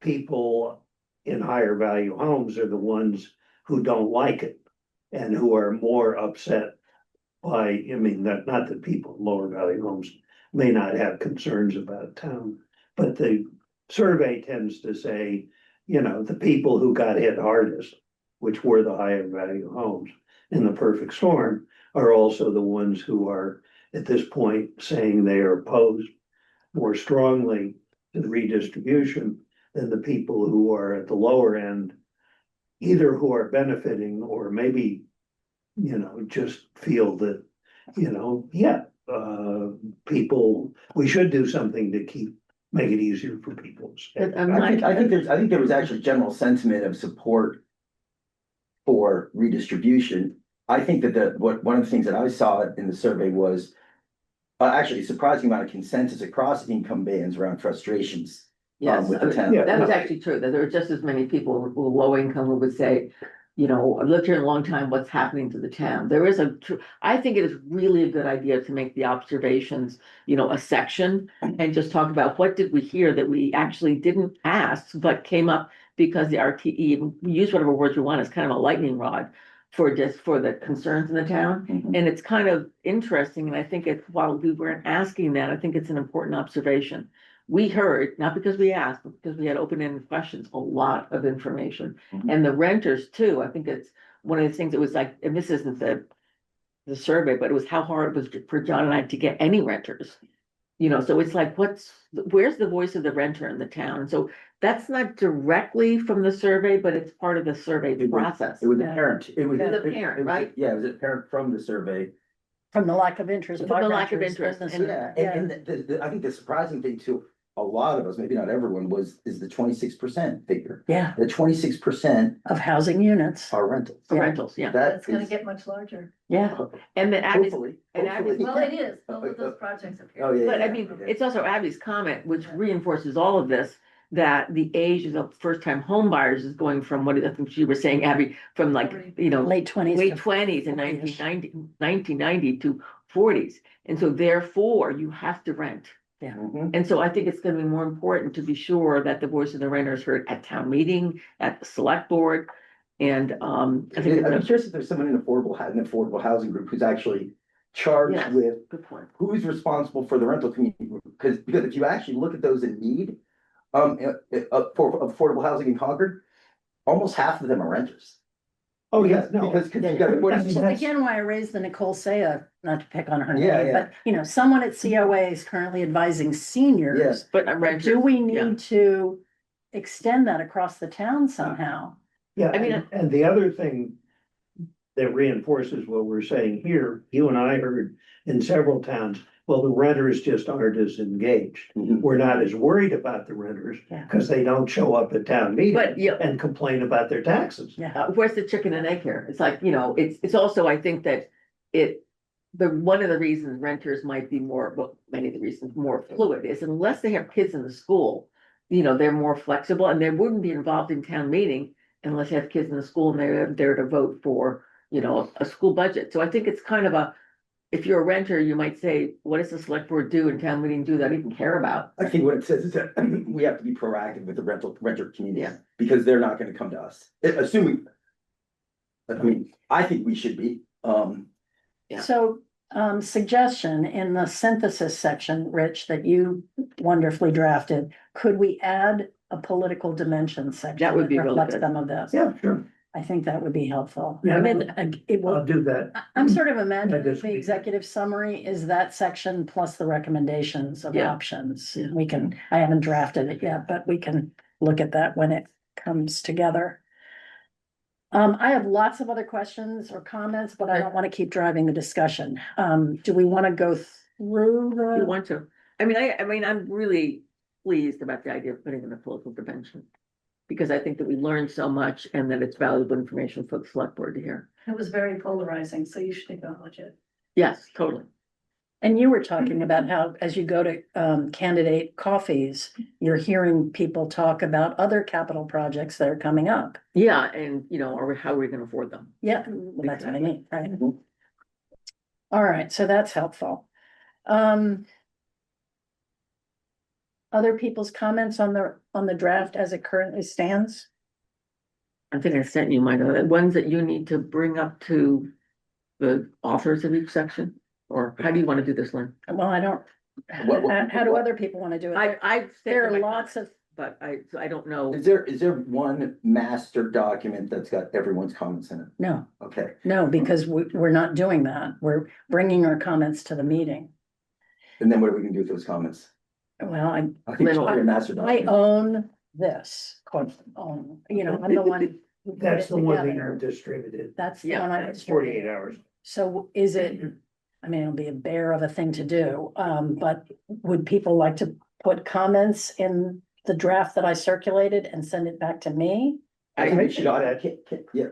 people in higher value homes are the ones who don't like it. And who are more upset by, I mean, not that people in lower value homes may not have concerns about town. But the survey tends to say, the people who got hit hardest, which were the higher value homes in the perfect storm, are also the ones who are at this point saying they are opposed more strongly to the redistribution than the people who are at the lower end, either who are benefiting or maybe, just feel that, people, we should do something to make it easier for people to stay.
I'm
I think,
not,
I think there was actually general sentiment of support for redistribution. I think that one of the things that I saw in the survey was actually a surprising amount of consensus across income bands around frustrations.
yes,
With the town.
that was actually true, that there were just as many people who were low income who would say, I've lived here a long time, what's happening to the town? There is I think it is really a good idea to make the observations, a section and just talk about what did we hear that we actually didn't ask, but came up because the RTE, we use whatever words we want, it's kind of a lightning rod for the concerns in the town.
Mhm.
And it's kind of interesting, and I think while we weren't asking that, I think it's an important observation. We heard, not because we asked, but because we had open-ended questions, a lot of information.
Mhm.
And the renters too, I think it's one of the things that was like, and this isn't the survey, but it was how hard it was for John and I to get any renters. So it's like, where's the voice of the renter in the town? And so that's not directly from the survey, but it's part of the survey process.
It was apparent, it was.
It was apparent, right?
Yeah, it was apparent from the survey.
from the lack of interest.
From the lack of
by renters
interest,
in this-
and-
Yeah, and I think the surprising thing too, a lot of us, maybe not everyone, is the 26% figure.
Yeah,
The 26%
Of housing units.
are rentals.
the rentals, yeah,
That
It's gonna
is,
get much larger.
yeah. And then Abby's,
hopefully.
and Abby's-
hopefully.
Well, it is, both of those projects appear.
Oh, yeah.
but I mean,
okay.
it's also Abby's comment, which reinforces all of this, that the age of first-time home buyers is going from, what I think she was saying, Abby, from like, you know,
Late twenties.
late twenties in
40s.
1990 to forties. And so therefore, you have to rent.
Mhm.
And so I think it's gonna be more important to be sure that the voice of the renter is heard at town meeting, at the select board. And I think
I'm
it's a
curious if there's someone in an affordable housing group who's actually charged
Yes.
with
good point.
who's responsible for the rental community, because if you actually look at those in need. For affordable housing in Concord, almost half of them are renters.
Oh, yeah, no.
Because you got.
Which is again why I raised the Nicole Saya, not to pick on her
Yeah,
name,
yeah.
but, you know, someone at COA is currently advising seniors.
But I'm
But
renter.
do we
yeah.
need to extend that across the town somehow?
Yeah,
I mean,
and the other thing that reinforces what we're saying here, you and I heard in several towns, well, the renters just aren't as engaged.
Mhm.
We're not as worried about the renters
Yeah.
because they don't show up at town meeting
But, yeah.
and complain about their taxes.
Yeah,
Where's the chicken and egg here? It's like, you know, it's also, I think that one of the reasons renters might be more, well, many of the reasons more fluid is unless they have kids in the school, you know, they're more flexible and they wouldn't be involved in town meeting unless they have kids in the school and they're there to vote for, you know, a school budget. So I think it's kind of if you're a renter, you might say, what does the select board do and town meeting do that I even care about?
I think what it says is that we have to be proactive with the renter community,
Yeah.
because they're not gonna come to us, assuming. I mean, I think we should be,
Yeah.
so, suggestion in the synthesis section, Rich, that you wonderfully drafted, could we add a political dimension section?
That would be really
reflects
good.
some of this?
Yeah, sure.
I think that would be helpful.
Yeah.
I mean, it will.
I'll do that.
I'm sort of imagining
That is-
the executive summary is that section plus the recommendations of
Yeah.
options.
Yeah.
We can, I haven't drafted it yet, but we can look at that when it comes together. I have lots of other questions or comments, but I don't want to keep driving the discussion. Do we want to go through
If you
the?
want to. I mean, I'm really pleased about the idea of putting in a political dimension. Because I think that we learned so much and that it's valuable information for the select board to hear.
It was very polarizing, so you should acknowledge it.
Yes, totally.
And you were talking about how, as you go to candidate coffees, you're hearing people talk about other capital projects that are coming up.
Yeah, and you know, how are we gonna afford them?
Yeah, well, that's what I mean, right?
Mhm.
All right, so that's helpful. Other people's comments on the draft as it currently stands?
I think I sent you mine, the ones that you need to bring up to the authors of each section, or how do you want to do this, Lynn?
Well, I don't, how do other people want to do it?
I've.
There are lots of,
But I don't know.
is there one master document that's got everyone's comments in it?
no,
Okay,
no, because we're not doing that. We're bringing our comments to the meeting.
and then what are we gonna do with those comments?
Well,
I think it should be a master
I
document.
own this, quote, own, you know, I'm the one. who put
That's
it
the one that
together.
are distributed.
That's the
Yeah,
one I.
That's 48 hours.
So is it, I mean, it'll be a bear of a thing to do, but would people like to put comments in the draft that I circulated and send it back to me?
I think we should,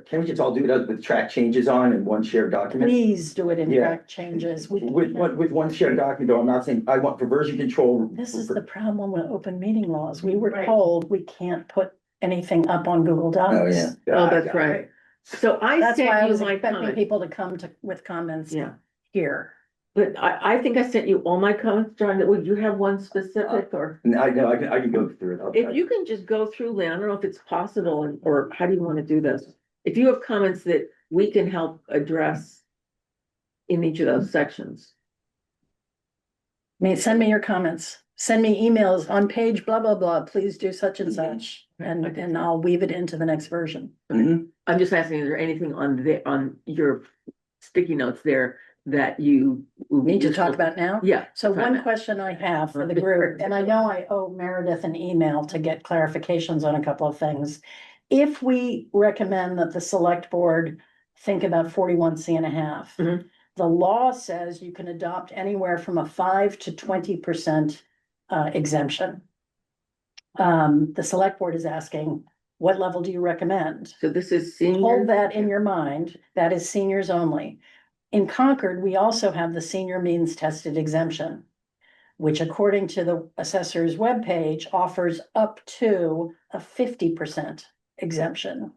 can we just all do it with track changes on and one shared document?
Please do it in
Yeah.
track changes.
With one shared document, though, I'm not saying, I want for version control.
This is the problem with open meeting laws. We were
Right.
told we can't put anything up on Google Docs.
Oh, yeah.
Oh, that's right. So I
That's why I
sent you
was
my
expecting
comments.
people to come with comments
Yeah,
here.
but I think I sent you all my comments, John. Would you have one specific or?
And I know, I can go through it.
If you can just go through, Lynn, I don't know if it's possible, or how do you want to do this? If you have comments that we can help address in each of those sections.
I mean, send me your comments. Send me emails on page blah, blah, blah. Please do such and such. And I'll weave it into the next version.
Mhm.
I'm just asking, is there anything on your sticky notes there that you?
Need to talk about now?
Yeah.
So one
comment.
question I have for the group, and I know I owe Meredith an email to get clarifications on a couple of things. If we recommend that the select board think about 41C and a half,
Mhm.
the law says you can adopt anywhere from a 5 to 20% exemption. The select board is asking, what level do you recommend?
So this is senior.
Hold that in your mind. That is seniors only. In Concord, we also have the senior means tested exemption, which according to the assessor's webpage offers up to a 50% exemption.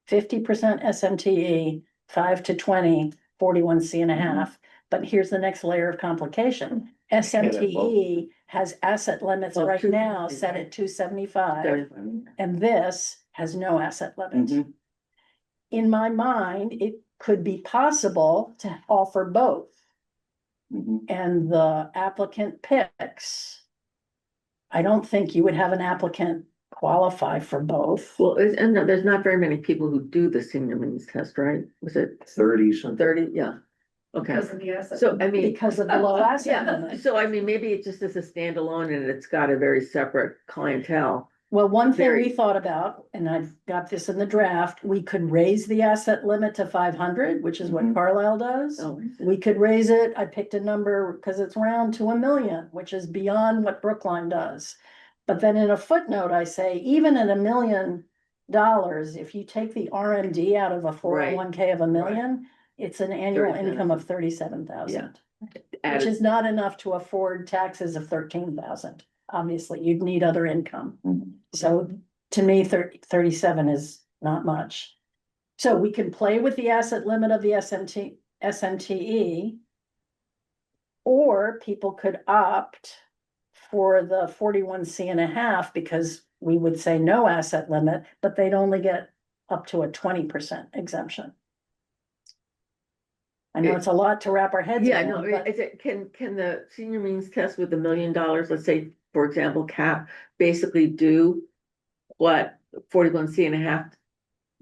50% SMTE, 5 to 20, 41C and a half. But here's the next layer of complication. SMTE has asset limits
Well,
right now
275.
set at 275,
75.
and this has no asset limit.
Mhm.
In my mind, it could be possible to offer both,
Mhm.
and the applicant picks. I don't think you would have an applicant qualify for both.
Well, and there's not very many people who do the senior means test, right? Was it
30 something.
30? Yeah. Okay.
Because of the asset.
So, I mean.
Because of the low asset
Yeah,
limit.
so I mean, maybe it just is a standalone and it's got a very separate clientele.
Well, one thing we
Very-
thought about, and I've got this in the draft, we could raise the asset limit to 500, which is what
Mhm.
Carlisle does.
Oh,
We could raise it, I picked a number because it's round to 1 million, which is beyond what Brookline does. But then in a footnote, I say, even at $1 million, if you take the RMD out of a 401k of 1 million, it's an annual
37.
income of 37,000. Which
added-
is not enough to afford taxes of 13,000. Obviously, you'd need other income.
Mhm.
So to me, 37 is not much. So we can play with the asset limit of the SMTE. Or people could opt for the 41C and a half because we would say no asset limit, but they'd only get up to a 20% exemption. I know it's a lot to wrap our heads
Yeah, no,
around, but
is it, can the senior means test with $1 million, let's say, for example, cap, basically do what 41C and a half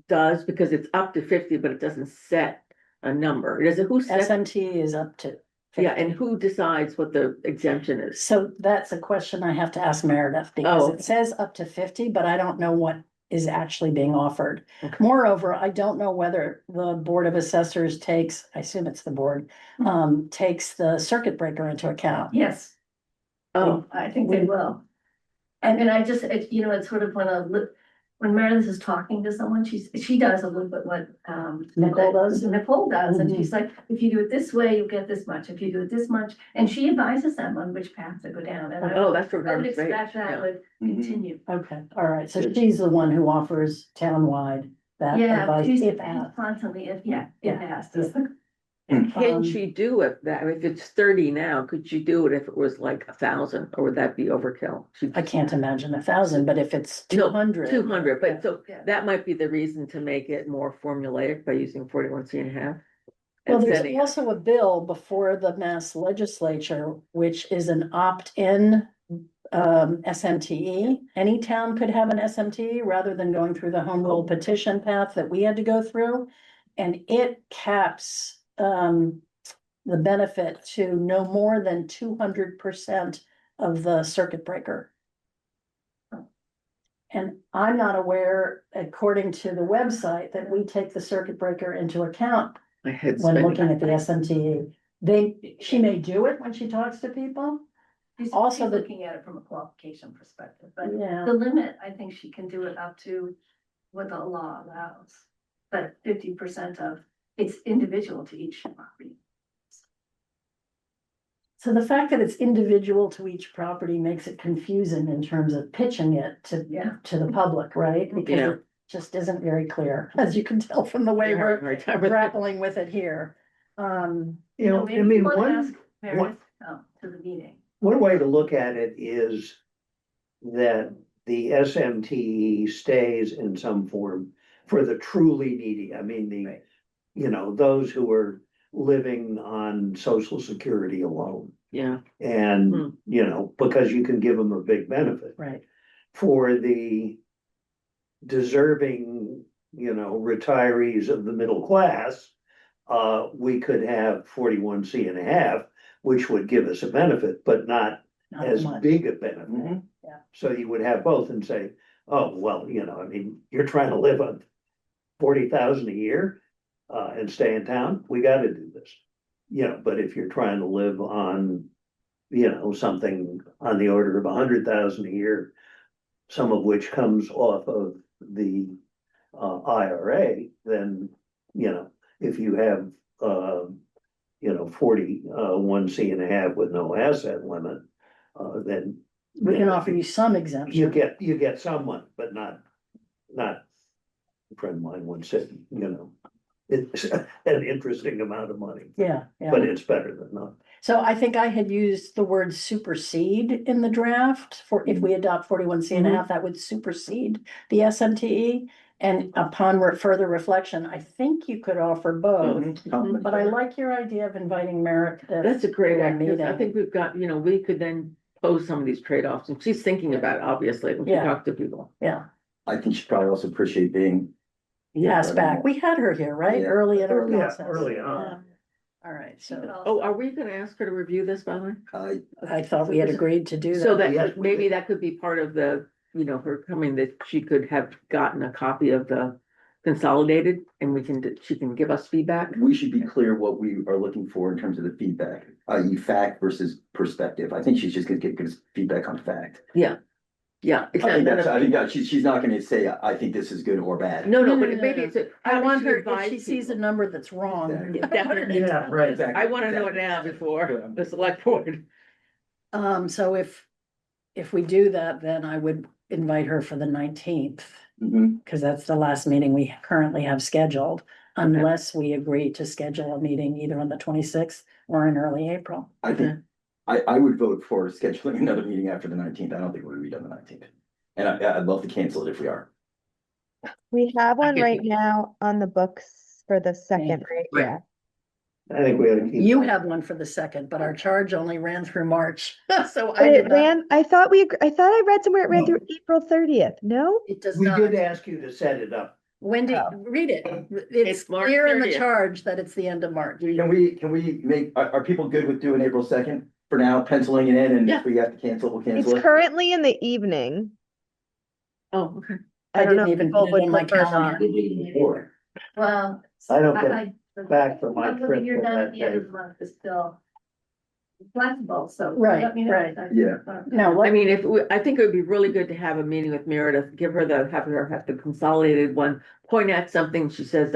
does, because it's up to 50, but it doesn't set a number. Does it, who sets?
SMTE is up to 50.
Yeah, and who decides what the exemption is?
So that's a question I have to ask Meredith, because
Oh.
it says up to 50, but I don't know what is actually being offered.
Okay.
Moreover, I don't know whether the Board of Assessors takes, I assume it's the board, takes the circuit breaker into account.
Yes,
Oh,
I think they will. And I just, it's sort of when Meredith is talking to someone, she does a little bit what,
Nicole does?
Nicole does, and she's like, if you do it this way, you get this much, if you do it this much, and she advises them on which path to go down, and
oh, that's for
I
her,
would
great.
expect that
Yeah.
would
Mhm.
continue.
Okay, all right, so she's the one who offers townwide that
Yeah,
advice
she's
if asked.
constantly, it
Yeah.
has.
Can
Um,
she do it that, if it's 30 now, could she do it if it was like 1,000, or would that be overkill?
I can't imagine 1,000, but if it's
No,
200.
200, but so
Yeah.
that might be the reason to make it more formulaic by using 41C and a half.
Well,
and
there's
setting-
also a bill before the Mass Legislature, which is an opt-in SMTE. Any town could have an SMTE rather than going through the home rule petition path that we had to go through. And it caps the benefit to no more than 200% of the circuit breaker. And I'm not aware, according to the website, that we take the circuit breaker into account
My head's
when
spinning.
looking at the SMTE. She may do it when she talks to people.
She's
Also
she's
the-
looking at it from a qualification perspective, but
Yeah,
the limit, I think she can do it up to what the law allows. But 50% of, it's individual to each property.
so the fact that it's individual to each property makes it confusing in terms of pitching it
Yeah.
to the public, right? Because
Yeah.
it just isn't very clear, as you can tell from the way we're
Hard time with it.
grappling with it here.
You know,
Maybe
I mean,
you wanna
one,
ask Meredith, to the meeting.
one way to look at it is that the SMTE stays in some form for the truly needy. I mean,
Right.
those who are living on social security alone.
Yeah,
And, because you can give them a big benefit.
Right,
For the deserving, retirees of the middle class, we could have 41C and a half, which would give us a benefit, but not
not
as
much.
big a benefit.
Mhm.
Yeah.
So you would have both and say, oh, well, you're trying to live on 40,000 a year, and stay in town, we gotta do this. But if you're trying to live on, something on the order of 100,000 a year, some of which comes off of the IRA, then, you know, if you have, 41C1/2 with no asset limit, then.
We can offer you some exemption.
You get someone, but not, a friend of mine once said, it's an interesting amount of money,
Yeah,
but
yeah.
it's better than none.
So I think I had used the word supersede in the draft for if we adopt 41C1/2, that would supersede the SMTE. And upon further reflection, I think you could offer both,
Mhm.
but I like your idea of inviting Merit.
That's a great
to
idea. I
meeting.
think we've got, we could then pose some of these trade-offs, and she's thinking about it, obviously, when she
Yeah.
talks to people.
Yeah,
I think she'd probably also appreciate being,
pass back. We had her here, right?
Yeah.
Early in our
Early- yeah,
process.
early on.
Yeah. All right,
She could
so
Oh,
also-
are we gonna ask her to review this, by the way?
I thought we had agreed to do
So
that.
Yes,
that,
we
maybe
did.
that could be part of the, her coming, that she could have gotten a copy of the consolidated, and she can give us feedback.
we should be clear what we are looking for in terms of the feedback, i.e. fact versus perspective. I think she's just gonna get good feedback on fact.
Yeah.
I think that she's not gonna say, I think this is good or bad.
No,
No,
but
no,
maybe
no.
it's a.
I
how
want
does
her,
advise
if she sees a
people?
number that's wrong.
Exactly.
Definitely.
Yeah, right.
Exactly.
I wanna know it now before the select board.
So if we do that, then I would invite her for the 19th.
Mhm.
Cause that's the last meeting we currently have scheduled, unless we agree to schedule a meeting either on the 26th or in early April.
I think, I would vote for scheduling another meeting after the 19th. I don't think we're gonna be done the 19th. And I'd love to cancel it if we are.
We have one
Okay.
right now on the books for the second, right?
Right.
Yeah.
I think we ought to keep.
You have one for the second, but our charge only ran through March, so
But
I
it
did not.
ran, I thought I read somewhere it ran
No.
through April 30th. No?
It does
We
not.
did ask you to set it up.
Wendy,
Oh.
read it. It's
It's March
clear in the
30th.
charge that it's the end of March.
Can we make, are people good with doing April 2nd for now, penciling it in, and
Yeah.
if we have to cancel, we'll
It's
cancel it?
currently in the evening.
Oh, okay.
I
don't know
didn't
if
even
people
put it
would
in my
prefer
calendar.
Well.
I don't get back from my
I'm looking,
trip
you're
for
done
that
at the end of
day.
the month is still flexible, so.
Right,
let me know.
right.
Yeah.
No,
I
what,
mean, I think it would be really good to have a meeting with Meredith, have her have the consolidated one, point at something she says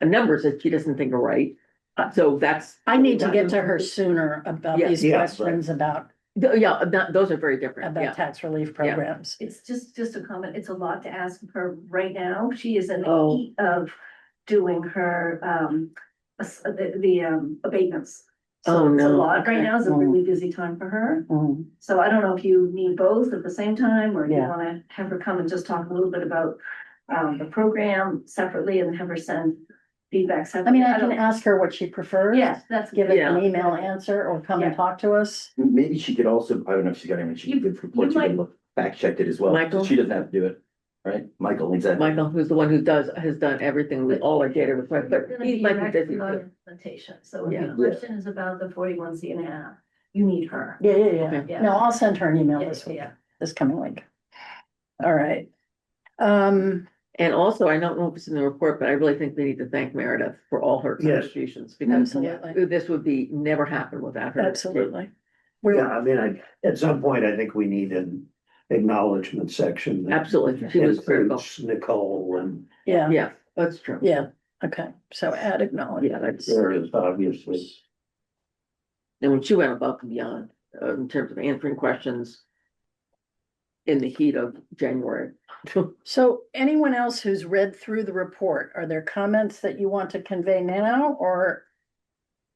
numbers that she doesn't think are right. So that's.
I need to get to her sooner about
Yeah.
these
Yeah, right.
questions about
Yeah, those are very different, yeah.
tax relief programs.
It's just a comment, it's a lot to ask of her right now, she is in the
Oh.
heat of doing her, the abatements. So
Oh,
it's a
no,
lot right
okay.
now, it's a really busy time for her,
Mm.
so I don't know if you need both at the same time, or if you
Yeah.
wanna have her come and just talk a little bit about the program separately and have her send feedback
I
separately.
mean, I can
don't-
ask her what she prefers.
Yes, that's.
Give it an
Yeah.
email answer or come and
Yeah.
talk to us.
Maybe she could also, I don't know if she's got anyone, she
You-
could report,
you
she
might-
can fact checked it as well.
Michael?
She doesn't have to do it, right? Michael, exactly.
Michael, who's the one who has done everything with all our data requests,
You're
but
gonna
he
be
might be
directed
busy
on
too.
implementation, so if
Yeah.
your question is about the 41C1/2, you need her.
Yeah, yeah,
Okay.
yeah. No, I'll send her an email
Yeah,
this week,
yeah.
this coming week. All right.
And also, I don't know if it's in the report, but I really think we need to thank Meredith for all her
Yes.
contributions, because
Absolutely,
this would be never happen without her.
absolutely.
Yeah, I mean, at some point, I think we need an acknowledgement section. that
Absolutely, she was critical.
includes Nicole and
Yeah,
Yeah, that's true.
yeah, okay, so add acknowledge.
Yeah, that's,
there is obviously.
and when she went above and beyond, in terms of answering questions in the heat of January.
So anyone else who's read through the report, are there comments that you want to convey now, or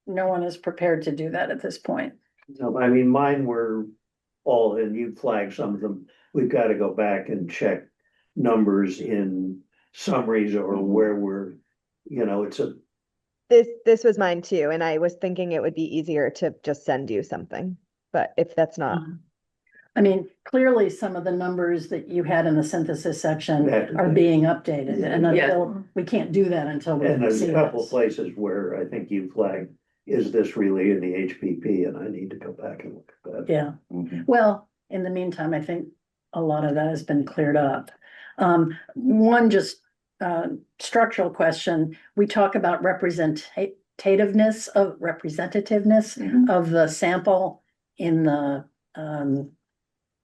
no one is prepared to do that at this point?
No, I mean, mine were all, and you flagged some of them. We've got to go back and check numbers in summaries or where we're, it's a,
This was mine too, and I was thinking it would be easier to just send you something, but if that's not.
I mean, clearly, some of the numbers that you had in the synthesis section
That-
are being updated, and
Yeah.
until, we can't do that until we
and there's
see
a couple
this.
places where I think you flagged, is this really in the HPP? And I need to go back and look at that.
Yeah,
Mhm.
well, in the meantime, I think a lot of that has been cleared up. One just structural question, we talk about representativeness
Mhm.
of the sample in the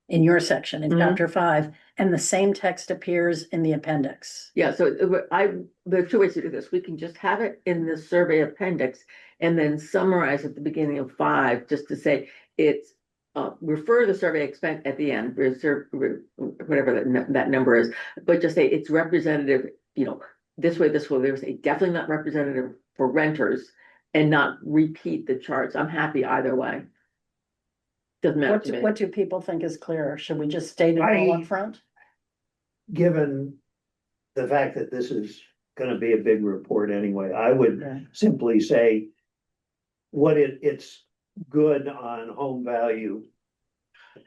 in your section, in
Mhm.
chapter 5, and the same text appears in the appendix.
Yeah, so there are two ways to do this. We can just have it in the survey appendix and then summarize at the beginning of 5, just to say it's, refer the survey expense at the end, whatever that number is, but just say it's representative, this way, there's a definitely not representative for renters and not repeat the charts. I'm happy either way. Doesn't matter to me.
What do people think is clearer? Should we just state it all up front?
Given the fact that this is gonna be a big report anyway, I would simply say it's good on home value.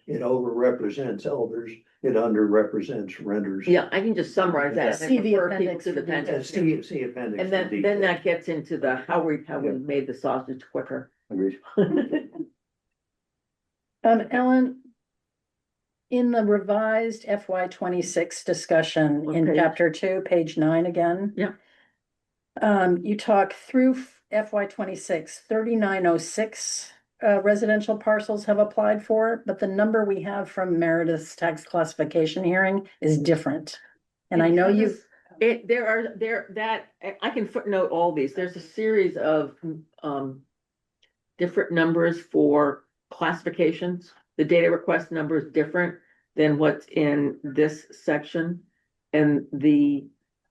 It overrepresents elders, it underrepresents renters.
Yeah, I can just summarize that. and
See the
refer people
appendix
to the
for details.
appendix.
See appendix.
And
for
then
details.
that gets into the how we made the sausage quicker.
Agreed.
Ellen, in the revised FY 26 discussion
What
in
page?
chapter 2, page 9 again.
Yeah.
You talk through FY 26, 3906 residential parcels have applied for, but the number we have from Meredith's tax classification hearing is different. And I know you've,
I can footnote all these. There's a series of different numbers for classifications. The data request number is different than what's in this section. And the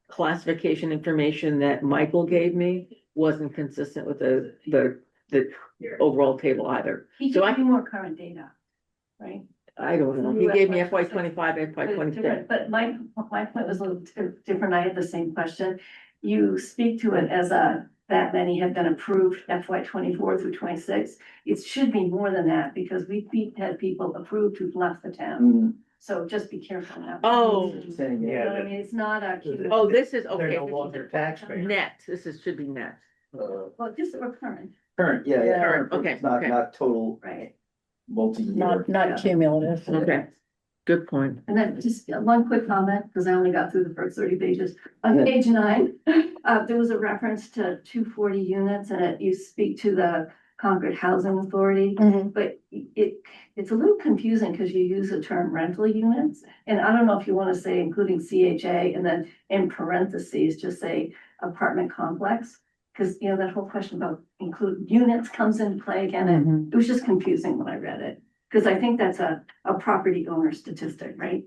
classification information that Michael gave me wasn't consistent with the overall table either.
He
So I
gave you more current data, right?
I don't know. He gave me FY 25 and FY 26.
But my point was a little different. I had the same question. You speak to it as that many have been approved FY 24 through 26. It should be more than that because we had people approved who've left the town.
Mm,
So just be careful now.
Oh.
saying,
You
yeah,
know what I mean? It's not a.
Oh, this is,
They're
okay.
no
this is
longer taxpayers.
Net, should be net.
Well, just that we're current,
current, yeah,
Yeah.
Current, okay,
It's not,
okay.
not total
right?
multi-year.
not cumulative.
Okay, good point.
And then just one quick comment, because I only got through the first 30 pages. On page 9, there was a reference to 240 units and you speak to the Concord Housing Authority.
Mhm.
But it's a little confusing because you use the term rental units. And I don't know if you want to say including CHA and then in parentheses, just say apartment complex. Because, that whole question about include units comes into play again. And
Mhm.
it was just confusing when I read it. Because I think that's a property owner statistic, right?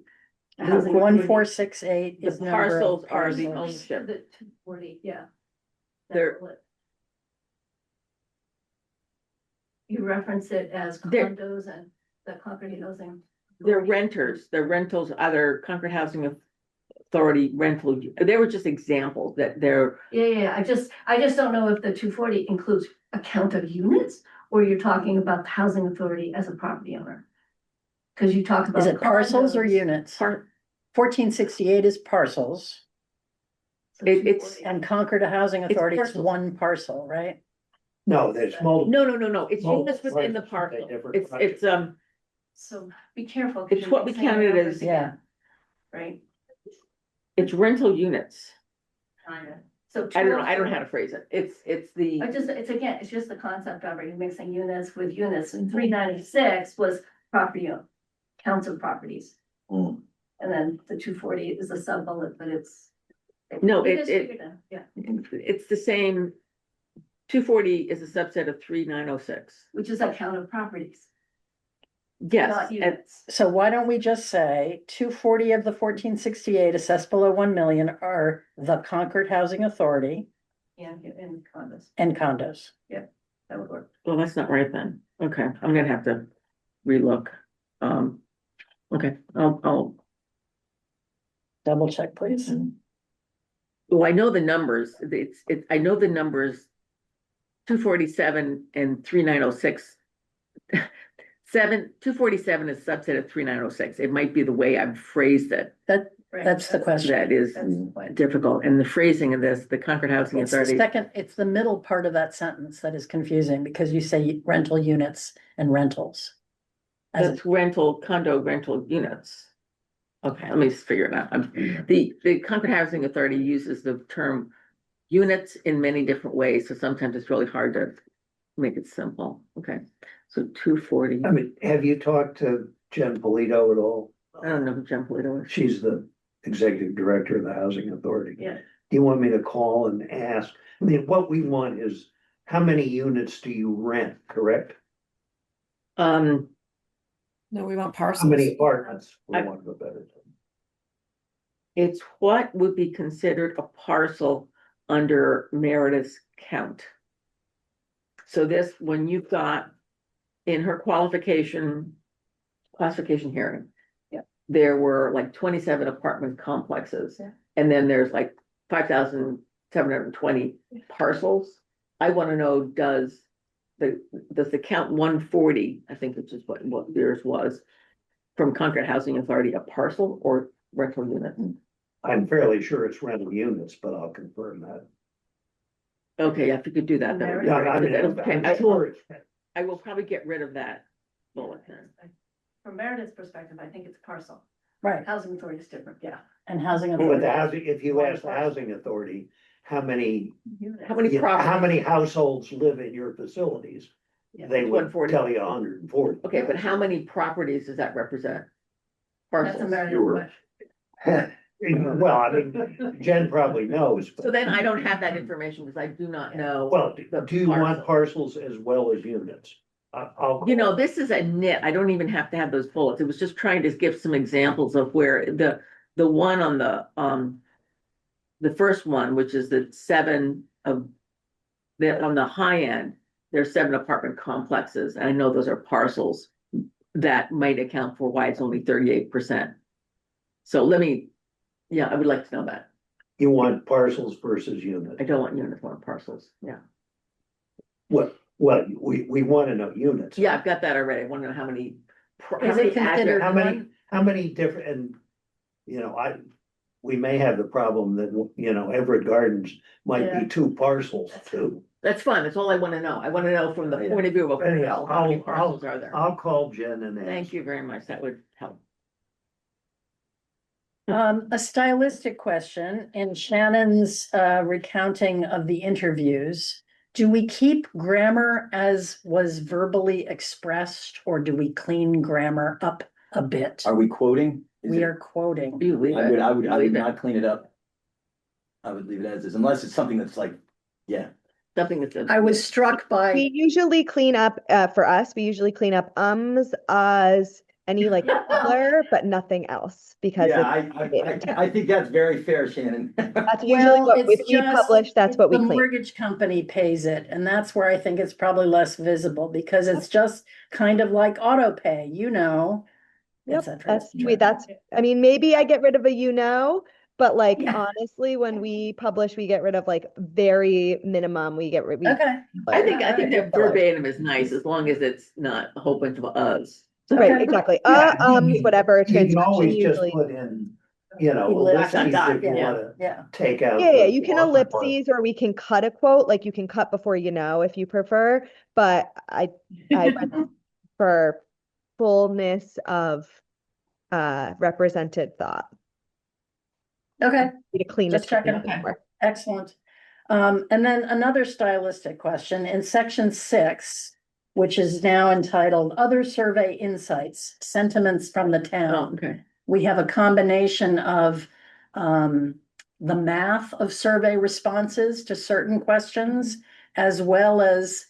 The housing authority.
1468
The
is number of
parcels are the
parcels.
ownership.
The 240, yeah.
They're-
You reference it as
They're-
condos and the Concord Housing.
They're renters, they're rentals, either Concord Housing Authority rental, they were just examples that they're,
Yeah, I just don't know if the 240 includes a count of units or you're talking about the housing authority as a property owner. Because you talked about.
Is it parcels or
condos.
units?
part,
1468 is parcels
So
it's-
240.
and Concord Housing
It's
Authority is
parcels.
one parcel, right?
No, there's multiple.
no, it's
Oh,
units within the
right.
parcel.
Different
It's,
So be careful. 'cause
It's
you're
what we
mixing the
counted
numbers
as-
Yeah.
again, Right?
it's rental units.
Kinda. So.
I don't know how to phrase it. It's the,
It's just the concept of, are you mixing units with units? And 396 was property, counts of properties.
Mm.
And then the 240 is a sub bullet, but it's.
No,
we
it-
just
it-
figured out, Yeah,
it's the same. 240 is a subset of 3906.
which is a count of properties,
Yes,
not
and
units.
So why don't we just say 240 of the 1468 assessed below 1 million are the Concord Housing Authority
And condos,
and condos?
that would work.
well, that's not right then. Okay, I'm gonna have to relook. Okay, I'll,
Double check, please.
well, I know the numbers. I know the numbers. 247 and 3906. 247 is a subset of 3906. It might be the way I've phrased it
Right,
That's the question.
that is
That's the point.
difficult. And the phrasing of this, the Concord Housing
It's the
Authority.
second, it's the middle part of that sentence that is confusing because you say rental units and rentals. As
That's condo rental units. Okay, let me just figure it out. The Concord Housing Authority uses the term units in many different ways, so sometimes it's really hard to make it simple. Okay, so 240.
I mean, have you talked to Jen Polito at all?
I don't know who Jen Polito is.
She's the executive director of the Housing Authority.
Yeah.
Do you want me to call and ask? I mean, what we want is, how many units do you rent, correct?
Um,
No, we want
How
parcels.
many apartments? For
I-
want of a better term.
it's what would be considered a parcel under Meredith's count. So this, when you've got in her classification hearing.
Yep.
There were like 27 apartment complexes.
Yeah.
And then there's like 5,720 parcels. I wanna know, does the count 140, I think, which is what yours was, from Concord Housing Authority, a parcel or rental unit?
I'm fairly sure it's rental units, but I'll confirm that.
Okay, if you could do that, that would be
Yeah,
great.
I mean,
Okay,
I'm
I
sure
will,
it's-
I will probably get rid of that bullet then.
From Meredith's perspective, I think it's parcel.
Right,
Housing authority is different.
yeah, and housing.
But
authority.
the housing, if you ask the housing authority, how many,
How many
how
properties?
many households live in your facilities?
Yeah.
They would
140.
tell you 140.
Okay, but how many properties does that represent?
That's a
Parcels.
Meredith
Sure.
question.
Well, I mean, Jen probably knows. but-
So then I don't have that information because I do not know.
Well,
the
do you want
parcel.
parcels as well as units? I'll.
You know, this is a nit. I don't even have to have those bullets. It was just trying to give some examples of where the one on the first one, which is the 7 of on the high end, there's 7 apartment complexes. And I know those are parcels that might account for why it's only 38%. So I would like to know that.
You want parcels versus units?
I don't want uniform parcels. Yeah.
Well, we want to know units.
Yeah, I've got that already. I want to know how many. How
Is
many
it considered
address-
How many different, and, we may have the problem that, Everett Gardens might
Yeah.
be 2 parcels too.
That's fine. That's all I want to know. I want to know from the point of view of,
Anyhow,
how many
I'll-
parcels are there?
I'll call Jen and ask.
Thank you very much. That would help.
A stylistic question in Shannon's recounting of the interviews. Do we keep grammar as was verbally expressed, or do we clean grammar up a bit?
Are we quoting? Is
We
it-
are quoting.
You leave
I would,
it.
I would
Leave it.
not clean it up. I would leave it as is, unless it's something that's like, yeah,
Something that's.
I was struck by,
We usually clean up, for us, we usually clean up ums, ahs, any like filler, but nothing else because
yeah,
it's
I think that's very fair, Shannon.
that's usually
well,
what,
it's
if we
just.
publish, that's what we
The
clean.
mortgage company pays it, and that's where I think it's probably less visible, because it's just kind of like auto pay, et
Yep,
cetera, et cetera.
that's, I mean, maybe I get rid of a but like
Yeah.
honestly, when we publish, we get rid of like very minimum, we get rid.
Okay,
I think that verbatim is nice as long as it's not a whole bunch of us.
Right,
Okay.
exactly.
Yeah, you-
Whatever,
You can
transaction
always just
usually.
put in,
Ellipses,
ellipses if you
yeah.
wanna
yeah,
take out.
Yeah,
the
you can
longer part.
ellipses or we can cut a quote, like you can cut before if you prefer, but I for fullness of represented thought.
okay.
To clean
Just
it
checking.
up more.
Excellent. And then another stylistic question in section 6, which is now entitled Other Survey Insights, Sentiments from the
Oh,
Town.
okay.
We have a combination of the math of survey responses to certain questions, as well as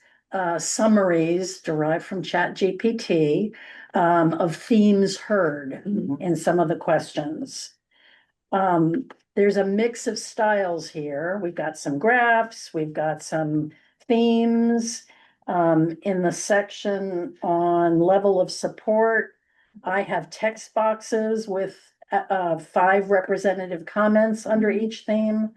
summaries derived from ChatGPT of themes heard
Mhm.
in some of the questions. There's a mix of styles here. We've got some graphs, we've got some themes. In the section on level of support, I have text boxes with 5 representative comments under each theme.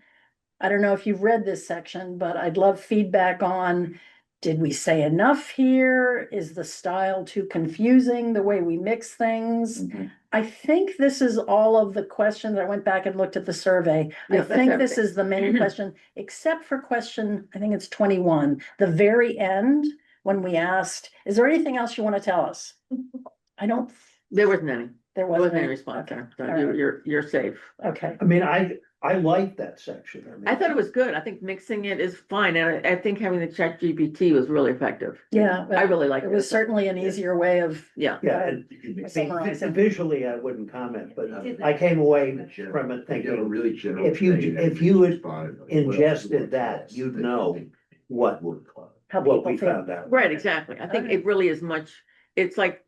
I don't know if you've read this section, but I'd love feedback on, did we say enough here? Is the style too confusing, the way we mix things?
Mhm.
I think this is all of the questions. I went back and looked at the survey. I
Yeah, that's
think this
everything.
is the main question, except for question, I think it's 21, the very end, when we asked, is there anything else you want to tell us? I don't,
There wasn't any.
there
There wasn't any
any.
response
Okay,
there. So
all right.
you're safe.
Okay,
I mean, I I like that section. mean,
I thought it was good. I think mixing it is fine, and I think having the chat GPT was really effective.
Yeah,
I really liked
it
it.
was certainly an easier way of,
Yeah,
Yeah,
Summarizing.
visually, I wouldn't comment, but I came away from it thinking, if you had ingested that, you'd know what
how
we
people feel.
found out.
right, exactly. I think it really is much, it's like,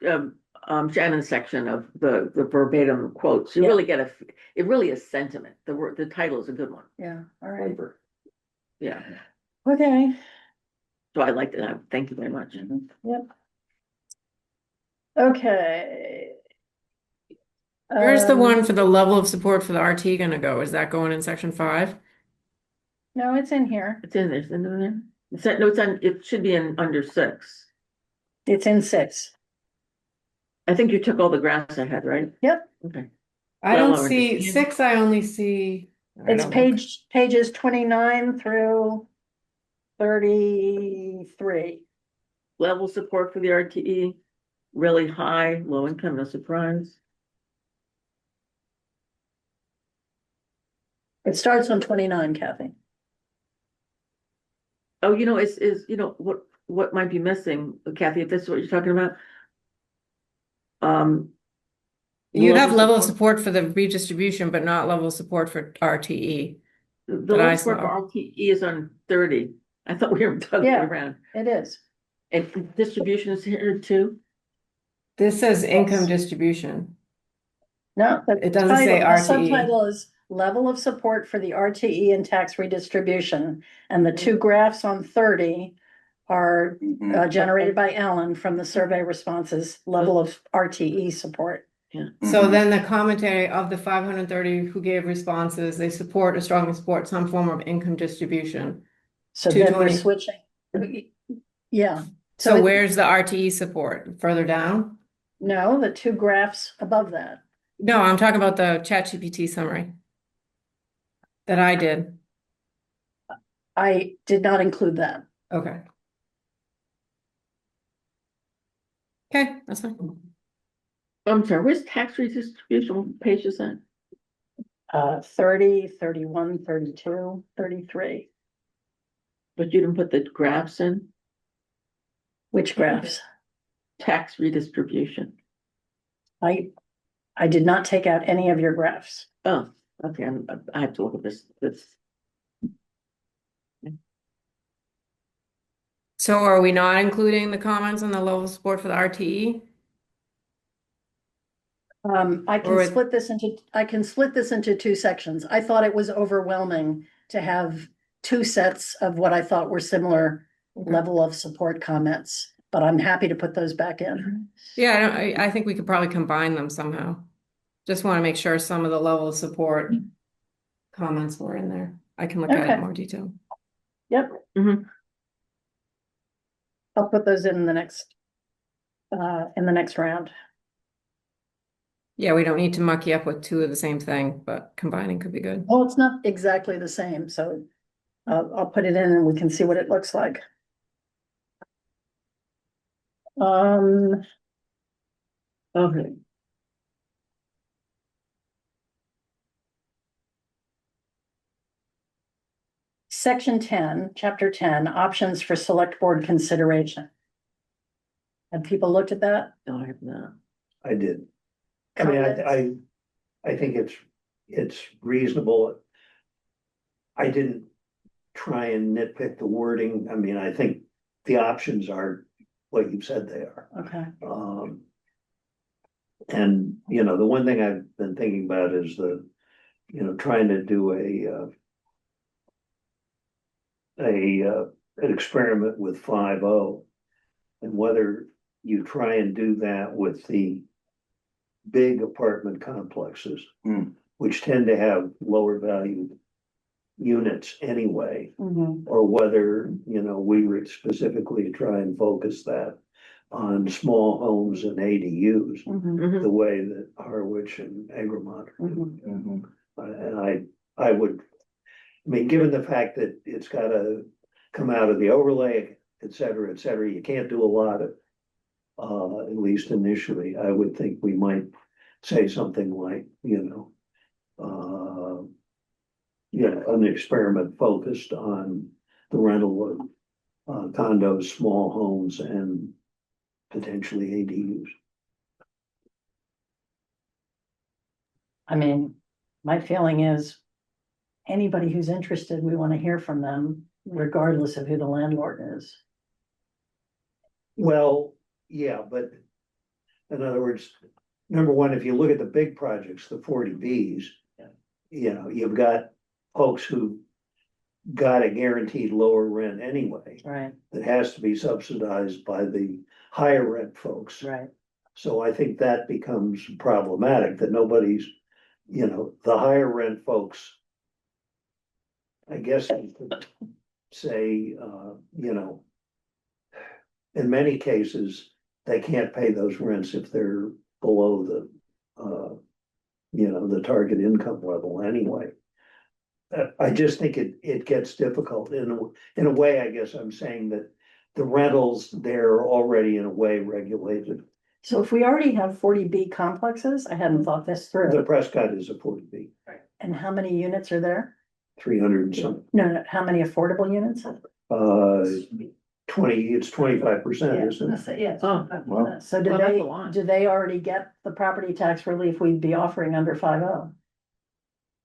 Shannon's section of the verbatim quotes. You
Yeah.
really get it really is sentiment. The title is a good one.
Yeah, all right.
Yeah,
Okay.
so I liked it. Thank you very much.
Yep. Okay.
Where's the
Um,
one for the level of support for the RT gonna go? Is that going in section 5?
No, it's in here.
It's in there, it's in there. No, it's on, it should be in under 6.
It's in 6.
I think you took all the graphs I had, right?
Yep.
Okay.
I
Well,
don't
or
see
just-
6, I only see. I
It's
don't look.
pages 29 through 33.
Level support for the RTE, really high, low income, no surprise.
It starts on 29, Kathy.
Oh, what might be missing, Kathy, if this is what you're talking about?
You have level of support for the redistribution, but not level of support for RTE.
The
that I
level support for
saw.
RTE is on 30. I thought we were the other way
Yeah.
around.
It is.
And distribution is here too?
This says income
Yes.
distribution.
No. the
It doesn't say
title- the
RTE.
Subtitle is level of support for the RTE and tax redistribution. And the 2 graphs on 30 are generated by Ellen from the survey responses, level of RTE support.
So then the commentary of the 530 who gave responses, they strongly support some form of income distribution.
So then we're
220.
switching. Yeah.
So
it-
where's the RTE support? Further down?
No, the 2 graphs above that.
No, I'm talking about the ChatGPT summary that I did.
I did not include that.
Okay. Okay, that's fine.
I'm sorry, where's tax redistribution? What page is that?
30, 31, 32, 33.
But you didn't put the graphs in?
Which graphs?
Tax redistribution.
I did not take out any of your graphs.
Oh, okay, I have to look at this.
So are we not including the comments on the level of support for the RTE?
I
Or
can
with-
split this into 2 sections. I thought it was overwhelming to have 2 sets of what I thought were similar
Okay.
level of support comments, but I'm happy to put those back in.
Yeah, I think we could probably combine them somehow. Just want to make sure some of the level of support comments were in there. I can look at it
Okay.
in more detail.
Yep.
Mhm.
I'll put those in the next round.
Yeah, we don't need to muck you up with 2 of the same thing, but combining could be good.
Well, it's not exactly the same, so I'll put it in and we can see what it looks like.
Okay.
Section 10, chapter 10, options for select board consideration. Have people looked at that?
No, I have not.
I did. I mean, I think it's reasonable. I didn't try and nitpick the wording. I mean, I think the options are what you've said they are.
Okay.
And, the one thing I've been thinking about is trying to do an experiment with 5.0. And whether you try and do that with the big apartment complexes, which tend to have lower value units anyway, or whether, we would specifically try and focus that on small homes and ADUs,
Mhm.
the way that Harwich and Egremont are doing.
Mm-hmm.
And I would, given the fact that it's gotta come out of the overlay, et cetera, you can't do a lot of, at least initially, I would think we might say something like, you know, an experiment focused on the rental of condos, small homes and potentially ADUs.
I mean, my feeling is anybody who's interested, we want to hear from them regardless of who the landlord is.
Well, yeah, but in other words, number one, if you look at the big projects, the 40Bs, you know, you've got folks who got a guaranteed lower rent anyway,
Right,
that has to be subsidized by the higher rent folks.
right.
So I think that becomes problematic, that nobody's, you know, the higher rent folks. I guess you could say, you know. In many cases, they can't pay those rents if they're below the, you know, the target income level anyway. I just think it gets difficult in a way, I guess I'm saying that the rentals, they're already in a way regulated.
So if we already have 40B complexes, I hadn't thought this
The
through.
Prescott is a 40B,
And how many units are there?
300 and some,
No, how many affordable units?
20, it's 25%, isn't it?
Yeah.
Oh,
Well,
So
Well, that's a lot.
do they already get the property tax relief we'd be offering under 5.0?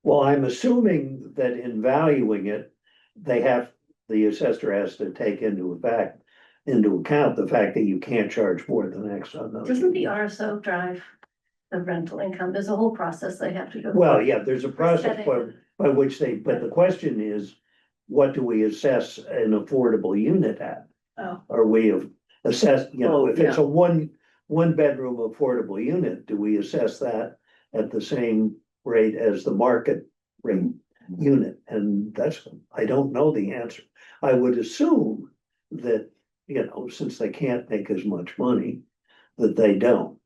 Well, I'm assuming that in valuing it, the assessor has to take into account the fact that you can't charge more than X on those.
Doesn't the RSO drive the rental income? There's a whole process they have to go.
Well,
through.
yeah, there's a process by which but the question is, what do we assess an affordable unit at?
Oh,
Are we assessed, you know,
Oh,
if it's a one bedroom affordable unit, do we assess that at the same rate as the market rate unit? And I don't know the answer. I would assume that, you know, since they can't make as much money, that they don't.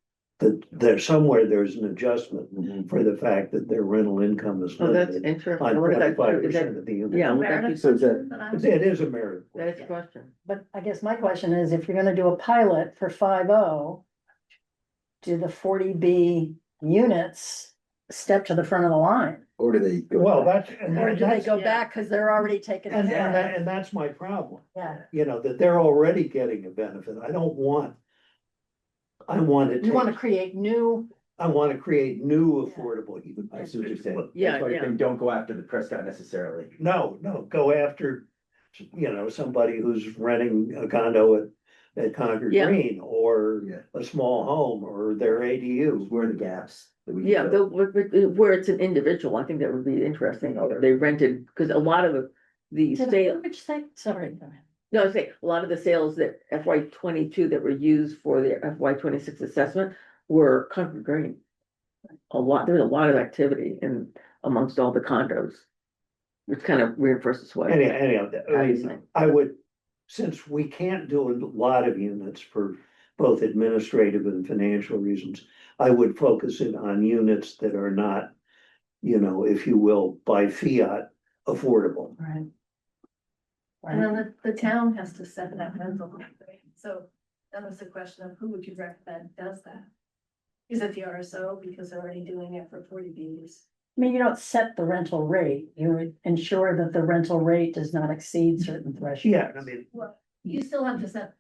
That there's an adjustment
Mhm.
for the fact that their rental income is
Oh, that's
limited
interesting. I
on
wonder if that's true.
25% of the unit.
Yeah, would that be,
Meredith
So is that-
question that I'm-
It is a merit.
that's a question.
But I guess my question is, if you're gonna do a pilot for 5.0, do the 40B units step to the front of the line?
Or do they? go
Well,
back?
Or do they go back because they're already taken?
And that's my problem,
Yeah,
you know, that they're already getting a benefit. I want to
you wanna
take,
create new,
I want to create new affordable.
I see what you're saying.
Yeah,
That's why
yeah.
they don't go after the Prescott necessarily.
No, go after, you know, somebody who's renting a condo at Concord
Yeah.
Green or
Yeah.
a small home or their ADU.
Where are the gaps that we? can
Yeah,
fill?
where it's an individual, I think that would be interesting, or they rented, because a lot of the
did
sale,
which say, sorry, go ahead.
no, I say, a lot of the sales that FY 22 that were used for the FY 26 assessment were Concord Green. There was a lot of activity amongst all the condos. Which kind of reinforces what.
Anyhow,
I was saying.
I would, since we can't do a lot of units for both administrative and financial reasons, I would focus it on units that are not, you know, if you will, by fiat, affordable.
Right.
And then the town has to set that rental rate. So then it's a question of who would you recommend does that? Is it the RSO because they're already doing it for 40Bs?
I mean, you don't set the rental rate, you would ensure that the rental rate does not exceed certain thresholds.
Yeah, I mean,
Well, you still have to set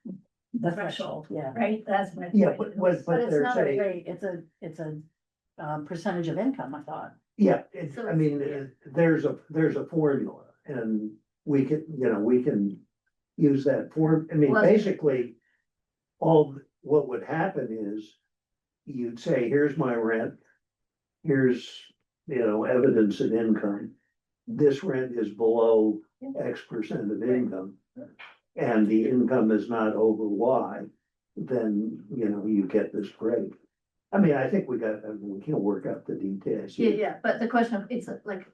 The
threshold,
yeah.
right? That's my.
yeah,
point.
but
But it's
there's
not a
a,
rate, it's a percentage of income, I thought.
yeah,
So
I mean,
it's-
there's a formula and we can use that form, I mean,
Well-
basically. What would happen is you'd say, here's my rent. Here's, you know, evidence of income. This rent is below X% of income. And the income is not over Y, then, you know, you get this break. I mean, I think we can work out the details.
Yeah, but the question, it's like,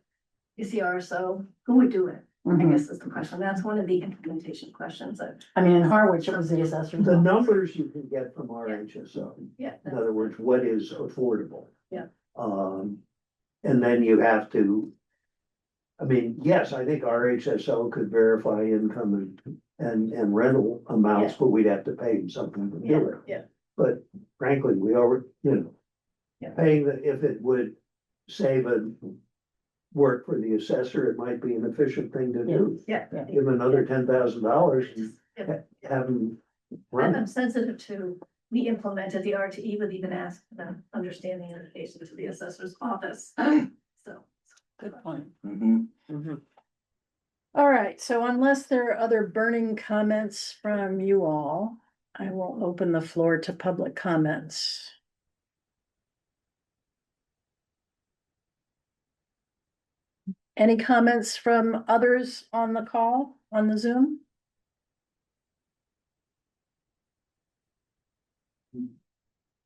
is the RSO, who would do it? I
Mhm.
guess is the question. That's one of the implementation questions that,
I mean, in Harwich, it was the assessor's.
The
office.
numbers you can get from RHSO.
yeah.
In other words, what is affordable?
Yeah.
And then you have to. I mean, yes, I think RHSO could verify income and rental amounts, but we'd have to pay them something to do it.
Yeah.
But frankly, we already, you know.
Yeah.
Paying if it would save work for the assessor, it might be an efficient thing to do.
Yeah.
Give him another $10,000,
Yeah.
have him
And
run.
I'm sensitive to, we implemented the RTE, but even asked the understanding invitation to the assessor's office. So.
Good point.
Mhm.
Mhm.
All right, so unless there are other burning comments from you all, I will open the floor to public comments. Any comments from others on the call, on the Zoom?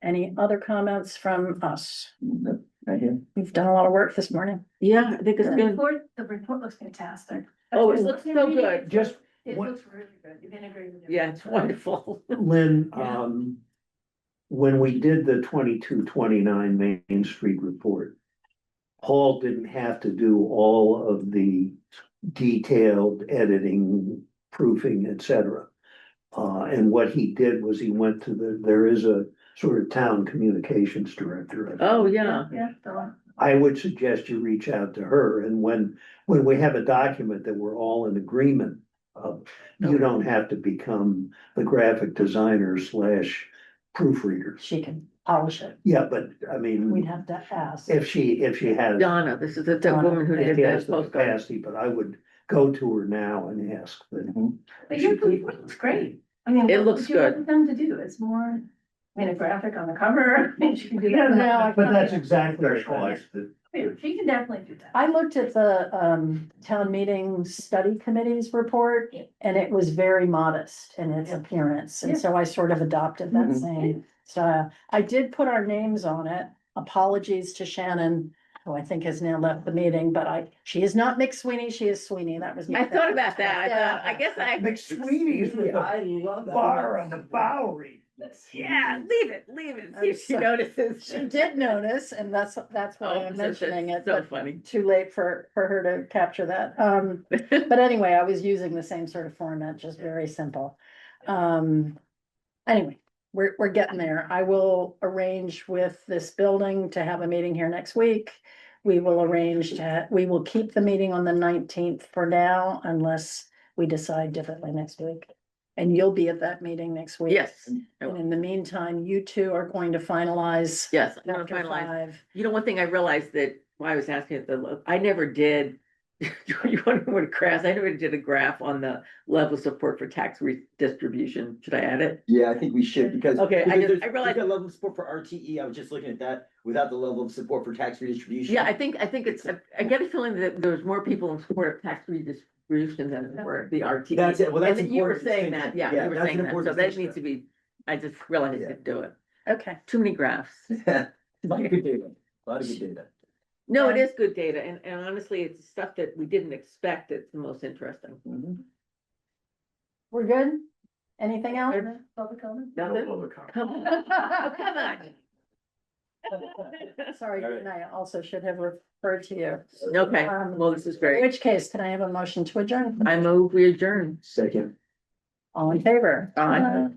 Any other comments from us?
Nope, right here.
We've done a lot of work this morning.
Yeah, I think it's good.
The report looks fantastic.
Oh, it looks so good.
Just
It
what-
looks really good. You've integrated it.
Yeah, it's wonderful.
Lynn,
Yeah.
when we did the 2229 Main Street report, Paul didn't have to do all of the detailed editing, proofing, et cetera. And what he did was he went to there is a sort of town communications director. I think.
Oh, yeah.
Yeah, so,
I would suggest you reach out to her, and when we have a document that we're all in agreement of, you don't have to become the graphic designer / proofreader.
She can polish it.
Yeah, but I
We'd
mean,
have to ask.
if she has.
Donna, this is the
Donna,
woman who
If
did
she
the
has the
postcard.
capacity, but I would go to her now and ask that.
Mhm.
but your report looks great. I mean,
It
what
looks
would you
good.
want them to do? It's more, I mean, a graphic on the cover. I mean, she can do that.
No, I
But that's
can't.
exactly.
I mean, she can definitely do that.
I looked at the town meeting study committee's report and it was very modest in its appearance. And
Yeah.
so I sort of adopted that
Mhm.
same style. I did put our names on it. Apologies to Shannon, who I think has now left the meeting, but she is not McSweeney, she is Sweeney. That was.
I thought about that. I
Yeah.
thought, I guess I,
McSweeney's with
I
the
love that.
bar on the Bowery.
yeah, leave it, see if she
I'm
notices.
She did notice, and that's why
Oh,
I'm
so
mentioning it,
that's so
but
funny.
too late for her to capture that. But anyway, I was using the same sort of format, just very simple. Anyway, we're getting there. I will arrange with this building to have a meeting here next week. We will keep the meeting on the 19th for now unless we decide differently next week. And you'll be at that meeting next week.
Yes, I
And
will.
in the meantime, you two are going to finalize.
Yes, I'm gonna
Chapter
finalize.
5.
You know, one thing I realized that, why I was asking it, I never did. You want to what crass, I never did a graph on the level of support for tax redistribution. Should I add it?
Yeah, I think we should, because.
Okay, I
because
just-
there's-
I realized-
there's got level of support for RTE, I was just looking at that, without the level of support for tax redistribution.
Yeah, I think it's, I get a feeling that there's more people in support of tax redistribution than for the RTE.
That's it, well, that's
And you were
important
saying that,
distinction.
yeah, you were
that's
saying
an
that, so
important
that
distinction.
needs to be, I just realized I
Yeah.
didn't do it.
Okay.
Too many graphs.
A lot of good data, a lot of good data.
No, it
Yeah.
is good data, and honestly, it's stuff that we didn't expect that's the most interesting.
Mhm.
We're good? Anything else?
Public comment?
Nothing? Come on. Oh, come on.
Sorry,
All right.
and I also should have referred to you.
Okay,
Um,
well, this is
In
very,
which case, can I have a motion to adjourn?
I move we adjourn.
Second.
All in favor?
Aye.